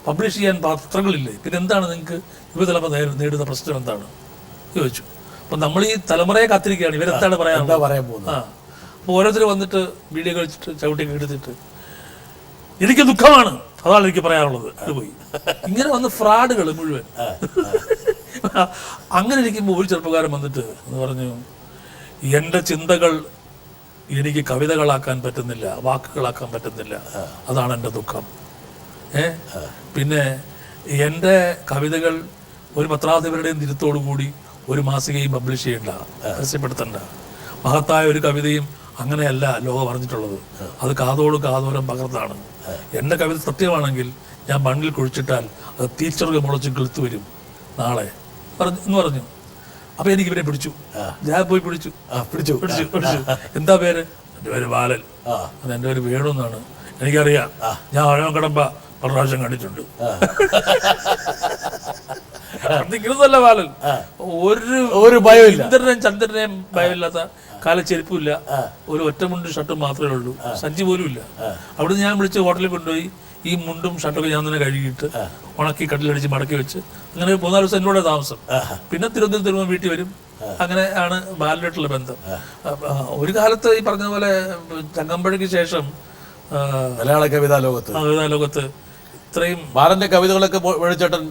പബ്ലിഷ് ചെയ്യാൻ പത്രങ്ങളില്ലേ, പിന്നെ എന്താണ് നിങ്ങൾക്ക് യുവതലമുറ നേരിടുന്ന പ്രശ്നം എന്താണ് ചോദിച്ചു. അപ്പൊ നമ്മൾ ഈ തലമുറയെ കാത്തിരിക്കുകയാണ്, ഇവരെന്താണ് പറയാൻ പോകുന്നത്. അപ്പോൾ ഓരോരുത്തർ വന്നിട്ട് വീഡിയോ കളിച്ചിട്ട് ചവിട്ടിയൊക്കെ എടുത്തിട്ട് എനിക്ക് ദുഃഖമാണ്, അതാണ് എനിക്ക് പറയാനുള്ളത്, അത് പോയി. ഇങ്ങനെ വന്ന് ഫ്രോഡുകൾ മുഴുവൻ. അങ്ങനെ ഇരിക്കുമ്പോൾ ഒരു ചെറുപ്പക്കാരൻ വന്നിട്ട് എന്ന് പറഞ്ഞു, എൻ്റെ ചിന്തകൾ എനിക്ക് കവിതകളാക്കാൻ പറ്റുന്നില്ല, വാക്കുകളാക്കാൻ പറ്റുന്നില്ല, അതാണ് എൻ്റെ ദുഃഖം. പിന്നെ എൻ്റെ കവിതകൾ ഒരു പത്രാധിപരുടെയും തിരുത്തോടു കൂടി ഒരു മാസികയും പബ്ലിഷ് ചെയ്യണ്ട, പരസ്യപ്പെടുത്തണ്ട. മഹത്തായ ഒരു കവിതയും അങ്ങനെയല്ല ലോകം പറഞ്ഞിട്ടുള്ളത്. അത് കാതോരം പകർന്നാണ്. എൻ്റെ കവിത സത്യമാണെങ്കിൽ ഞാൻ മണ്ണിൽ കുഴിച്ചിട്ടാൽ അത് തീച്ചറുക മുളച്ച് കിളുത്തു വരും നാളെ എന്ന് പറഞ്ഞു. അപ്പൊ എനിക്ക് ഇവരെ പിടിച്ചു. ഞാൻ പോയി പിടിച്ചു. എന്താ പേര്? എൻ്റെ പേര് ബാലൻ. അത് എൻ്റെ പേര് വേണു എന്നാണ്. എനിക്കറിയാം, ഞാൻ ഒഴവക്കടമ്പ പല പ്രാവശ്യം കണ്ടിട്ടുണ്ട്. ഇങ്ങനൊന്നല്ല ബാലൻ. ഒരു ഭയമില്ല, ഇന്ദ്രനെയും ചന്ദ്രനെയും ഭയമില്ലാത്ത, കാലച്ചെരുപ്പില്ല, ഒരു ഒറ്റമുണ്ട് ഷർട്ടും മാത്രമേ ഉള്ളൂ, സഞ്ചി പോലും ഇല്ല. അവിടുന്ന് ഞാൻ വിളിച്ച് ഹോട്ടലിൽ കൊണ്ടുപോയി ഈ മുണ്ടും ഷർട്ടൊക്കെ ഞാൻ തന്നെ കഴുകിയിട്ട് ഉണക്കി കട്ടിലടിച്ച് മടക്കി വെച്ച് അങ്ങനെ 3-4 ദിവസം എന്നോട് താമസം. പിന്നെ തിരുവനന്തപുരം വീട്ടിൽ വരും. അങ്ങനെ ആണ് ബാലനായിട്ടുള്ള ബന്ധം. ഒരു കാലത്ത് ഈ പറഞ്ഞ പോലെ ചങ്ങമ്പഴയ്ക്ക് ശേഷം മലയാള കവിതാ ലോകത്ത് ഇത്രയും ബാലന്റെ കവിതകളൊക്കെ വേണുചേട്ടൻ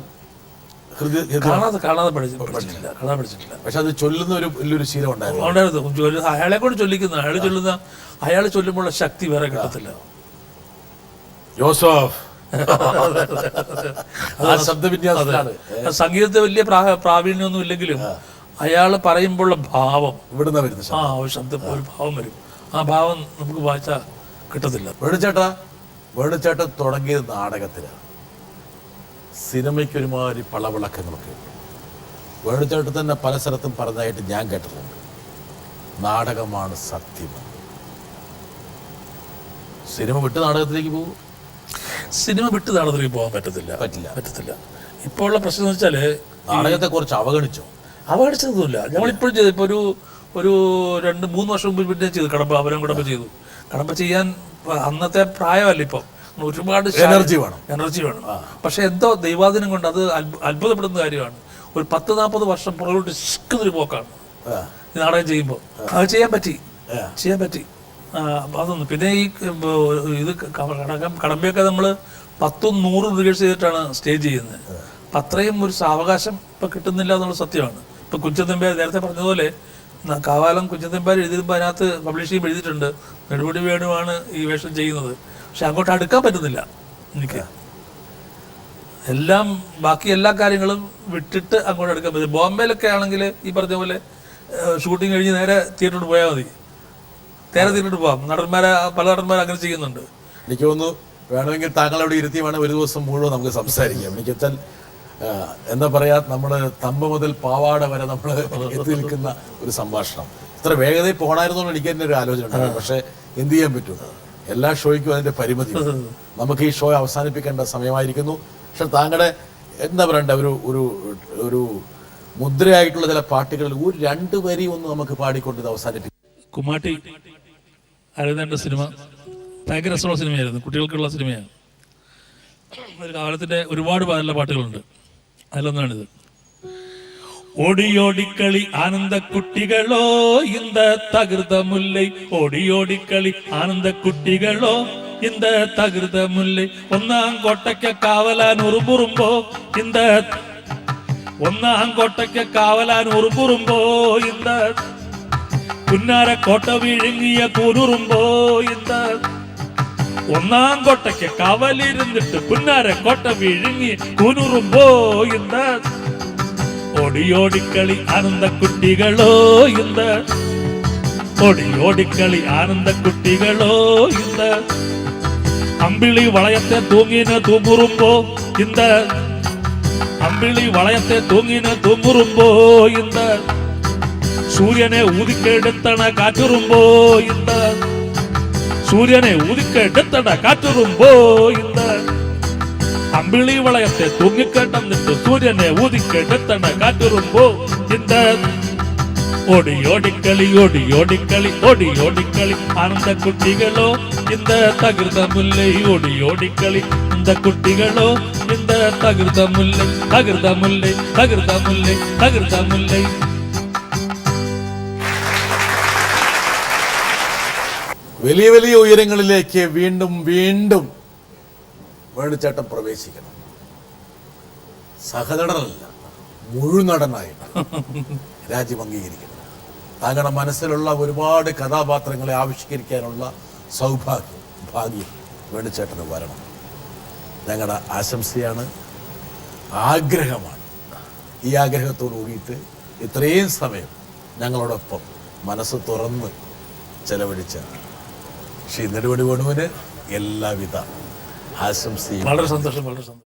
കാണാതെ പഠിച്ചിട്ടില്ല. പക്ഷെ അത് ചൊല്ലുന്ന ഒരു ശീലം ഉണ്ടായിരുന്നു. അയാളെ കൊണ്ട് ചൊല്ലിക്കുന്ന അയാൾ ചൊല്ലുമ്പോഴുള്ള ശക്തി വേറെ കിട്ടത്തില്ല. ജോസഫ് സംഗീതത്തെ വലിയ പ്രാവീണ്യമൊന്നും ഇല്ലെങ്കിലും അയാൾ പറയുമ്പോഴുള്ള ഭാവം ഇവിടുന്ന് വരുന്ന ശബ്ദം ഒരു ഭാവം വരും. ആ ഭാവം നമുക്ക് വായിച്ചാൽ കിട്ടത്തില്ല. വേണുചേട്ടൻ തുടങ്ങിയത് നാടകത്തിലാണ്. സിനിമയ്ക്ക് ഒരുമാതിരി പളവിളക്കങ്ങളൊക്കെ ഉണ്ട്. വേണുചേട്ടൻ തന്നെ പല സ്ഥലത്തും പറഞ്ഞതായിട്ട് ഞാൻ കേട്ടിട്ടുണ്ട്, നാടകമാണ് സത്യം. സിനിമ വിട്ട് നാടകത്തിലേക്ക് പോകും. സിനിമ വിട്ട് നാടകത്തിലേക്ക് പോകാൻ പറ്റത്തില്ല. ഇപ്പോൾ ഉള്ള പ്രശ്നം എന്ന് വെച്ചാൽ നാടകത്തെ കുറിച്ച് അവഗണിച്ചതൊന്നുമില്ല. ഞങ്ങളിപ്പോഴും ചെയ്തു. ഇപ്പോൾ ഒരു 2-3 വർഷം മുമ്പ് പിന്നെ ചെയ്തു കടമ്പ ചെയ്തു. കടമ്പ ചെയ്യാൻ അന്നത്തെ പ്രായമല്ല ഇപ്പം. ഒരുപാട് എനർജി വേണം. പക്ഷെ എന്തോ ദൈവാധീനം കൊണ്ട് അത് അത്ഭുതപ്പെടുന്ന കാര്യമാണ്. ഒരു 10-40 വർഷം പുറകോട്ട് ശിക്കുന്നൊരു പോക്കാണ് ഈ നാടകം ചെയ്യുമ്പോൾ. അത് ചെയ്യാൻ പറ്റി. അതൊന്നും പിന്നെ ഈ ഇത് കടമ്പയൊക്കെ നമ്മൾ 10-100 റിഹേഴ്സ് ചെയ്തിട്ടാണ് സ്റ്റേജ് ചെയ്യുന്നത്. അപ്പം അത്രയും ഒരു സാവകാശം ഇപ്പം കിട്ടുന്നില്ല എന്നുള്ള സത്യമാണ്. ഇപ്പം കുഞ്ചൻതമ്പ്യാർ നേരത്തെ പറഞ്ഞതുപോലെ കാവാലം കുഞ്ചൻതമ്പ്യാർ എഴുതിയപ്പോൾ അതിനകത്ത് പബ്ലിഷ് ചെയ്യുമ്പോൾ എഴുതിയിട്ടുണ്ട്, നെടുമുടി വേണുവാണ് ഈ വേഷം ചെയ്യുന്നത്. പക്ഷെ അങ്ങോട്ട് അടുക്കാൻ പറ്റുന്നില്ല എനിക്ക്. എല്ലാം ബാക്കി എല്ലാ കാര്യങ്ങളും വിട്ടിട്ട് അങ്ങോട്ട് എടുക്കാൻ പറ്റും. ബോംബെയിലൊക്കെ ആണെങ്കിൽ ഈ പറഞ്ഞ പോലെ ഷൂട്ടിംഗ് കഴിഞ്ഞ് നേരെ തിയേറ്ററിൽ പോയാൽ മതി, നേരെ തിയേറ്ററിൽ പോകാം. പല നടന്മാരും അങ്ങനെ ചെയ്യുന്നുണ്ട്. എനിക്ക് തോന്നുന്നു വേണമെങ്കിൽ താങ്കളവിടെ ഇരുത്തി വേണം ഒരു ദിവസം മുഴുവൻ നമുക്ക് സംസാരിക്കാം. എനിക്ക് വെച്ചാൽ എന്താ പറയാ, നമ്മൾ തമ്പ മുതൽ പാവാട വരെ നമ്മൾ എത്തി നിൽക്കുന്ന ഒരു സംഭാഷണം. ഇത്ര വേഗതയിൽ പോകണമായിരുന്നു എനിക്ക് തന്നെ ഒരു ആലോചന ഉണ്ടാകും. പക്ഷെ എന്ത് ചെയ്യാൻ പറ്റും, എല്ലാ ഷോയ്ക്കും അതിന്റെ പരിമിതി. നമുക്ക് ഈ ഷോ അവസാനിപ്പിക്കേണ്ട സമയമായിരിക്കുന്നു. പക്ഷെ താങ്കളുടെ എന്താ പറയണ്ട ഒരു ഒരു ഒരു മുദ്രയായിട്ടുള്ള ചില പാട്ടുകളിൽ ഒരു 2 വരി ഒന്ന് നമുക്ക് പാടിക്കൊണ്ട് ഇത് അവസാനിപ്പിക്കും. കുമ്മാട്ടി അരവിന്ദന്റെ സിനിമ ഭയങ്കര രസമുള്ള സിനിമയായിരുന്നു, കുട്ടികൾക്കുള്ള സിനിമയാണ്. ഒരു കാലത്തിന്റെ ഒരുപാട് നല്ല പാട്ടുകളുണ്ട്, അതിലൊന്നാണിത്. ഓടിയോടിക്കളി ആനന്ദ കുട്ടികളോ இந்த തകൃത മുല്ലൈ, ഓടിയോടിക്കളി ആനന്ദ കുട്ടികളോ இந்த തകൃത മുല്ലൈ, ഒന്നാം കോട്ടയ്ക്ക് കാവലാൻ ഉറുമ്പുറുമ്പോ இந்த ഒന്നാം കോട്ടയ്ക്ക് കാവലാൻ ഉറുമ്പുറുമ്പോ இந்த പുന്നാര കോട്ട വിഴുങ്ങിയ കൂനുറുമ്പോ இந்த ഒന്നാം കോട്ടയ്ക്ക് കാവലിരുന്നിട്ട് പുന്നാര കോട്ട വിഴുങ്ങി കൂനുറുമ്പോ இந்த ഓടിയോടിക്കളി ആനന്ദ കുട്ടികളോ இந்த ഓടിയോടിക്കളി ആനന്ദ കുട്ടികളോ இந்த അമ്പിളി വളയത്തെ തൂങ്ങിന തൂങ്ങുറുമ്പോ இந்த അമ്പിളി വളയത്തെ തൂങ്ങിന തൂങ്ങുറുമ്പോ இந்த സൂര്യനെ ഊതിക്കെടുത്തണ കാറ്റുറുമ്പോ இந்த സൂര്യനെ ഊതിക്കെടുത്തണ കാറ്റുറുമ്പോ இந்த അമ്പിളി വളയത്തെ തൂങ്ങിക്കെട്ടന്നിട്ട് സൂര്യനെ ഊതിക്കെടുത്തണ കാറ്റുറുമ്പോ இந்த ഓടിയോടിക്കളി ഓടിയോടിക്കളി ഓടിയോടിക്കളി ആനന്ദ കുട്ടികളോ இந்த തകൃത മുല്ലൈ, ഓടിയോടിക്കളി இந்த കുട്ടികളോ இந்த തകൃത മുല്ലൈ, തകൃത മുല്ലൈ, തകൃത മുല്ലൈ, തകൃത മുല്ലൈ. വലിയ വലിയ ഉയരങ്ങളിലേക്ക് വീണ്ടും വീണ്ടും വേണുചേട്ടൻ പ്രവേശിക്കണം. സഹനടനല്ല, മുഴുനടനായിട്ട് രാജ്യം അംഗീകരിക്കണം. താങ്കളുടെ മനസ്സിലുള്ള ഒരുപാട് കഥാപാത്രങ്ങളെ ആവിഷ്കരിക്കാനുള്ള ഭാഗ്യം വേണുചേട്ടന് വരണം. ഞങ്ങളുടെ ആശംസയാണ്, ആഗ്രഹമാണ്. ഈ ആഗ്രഹത്തോടു കൂടിയിട്ട് ഇത്രയും സമയം ഞങ്ങളോടൊപ്പം മനസ്സ് തുറന്ന് ചെലവഴിച്ച ശ്രീ നെടുമുടി വേണുവിന് എല്ലാവിധ ആശംസയും. വളരെ സന്തോഷം, വളരെ സന്തോഷം.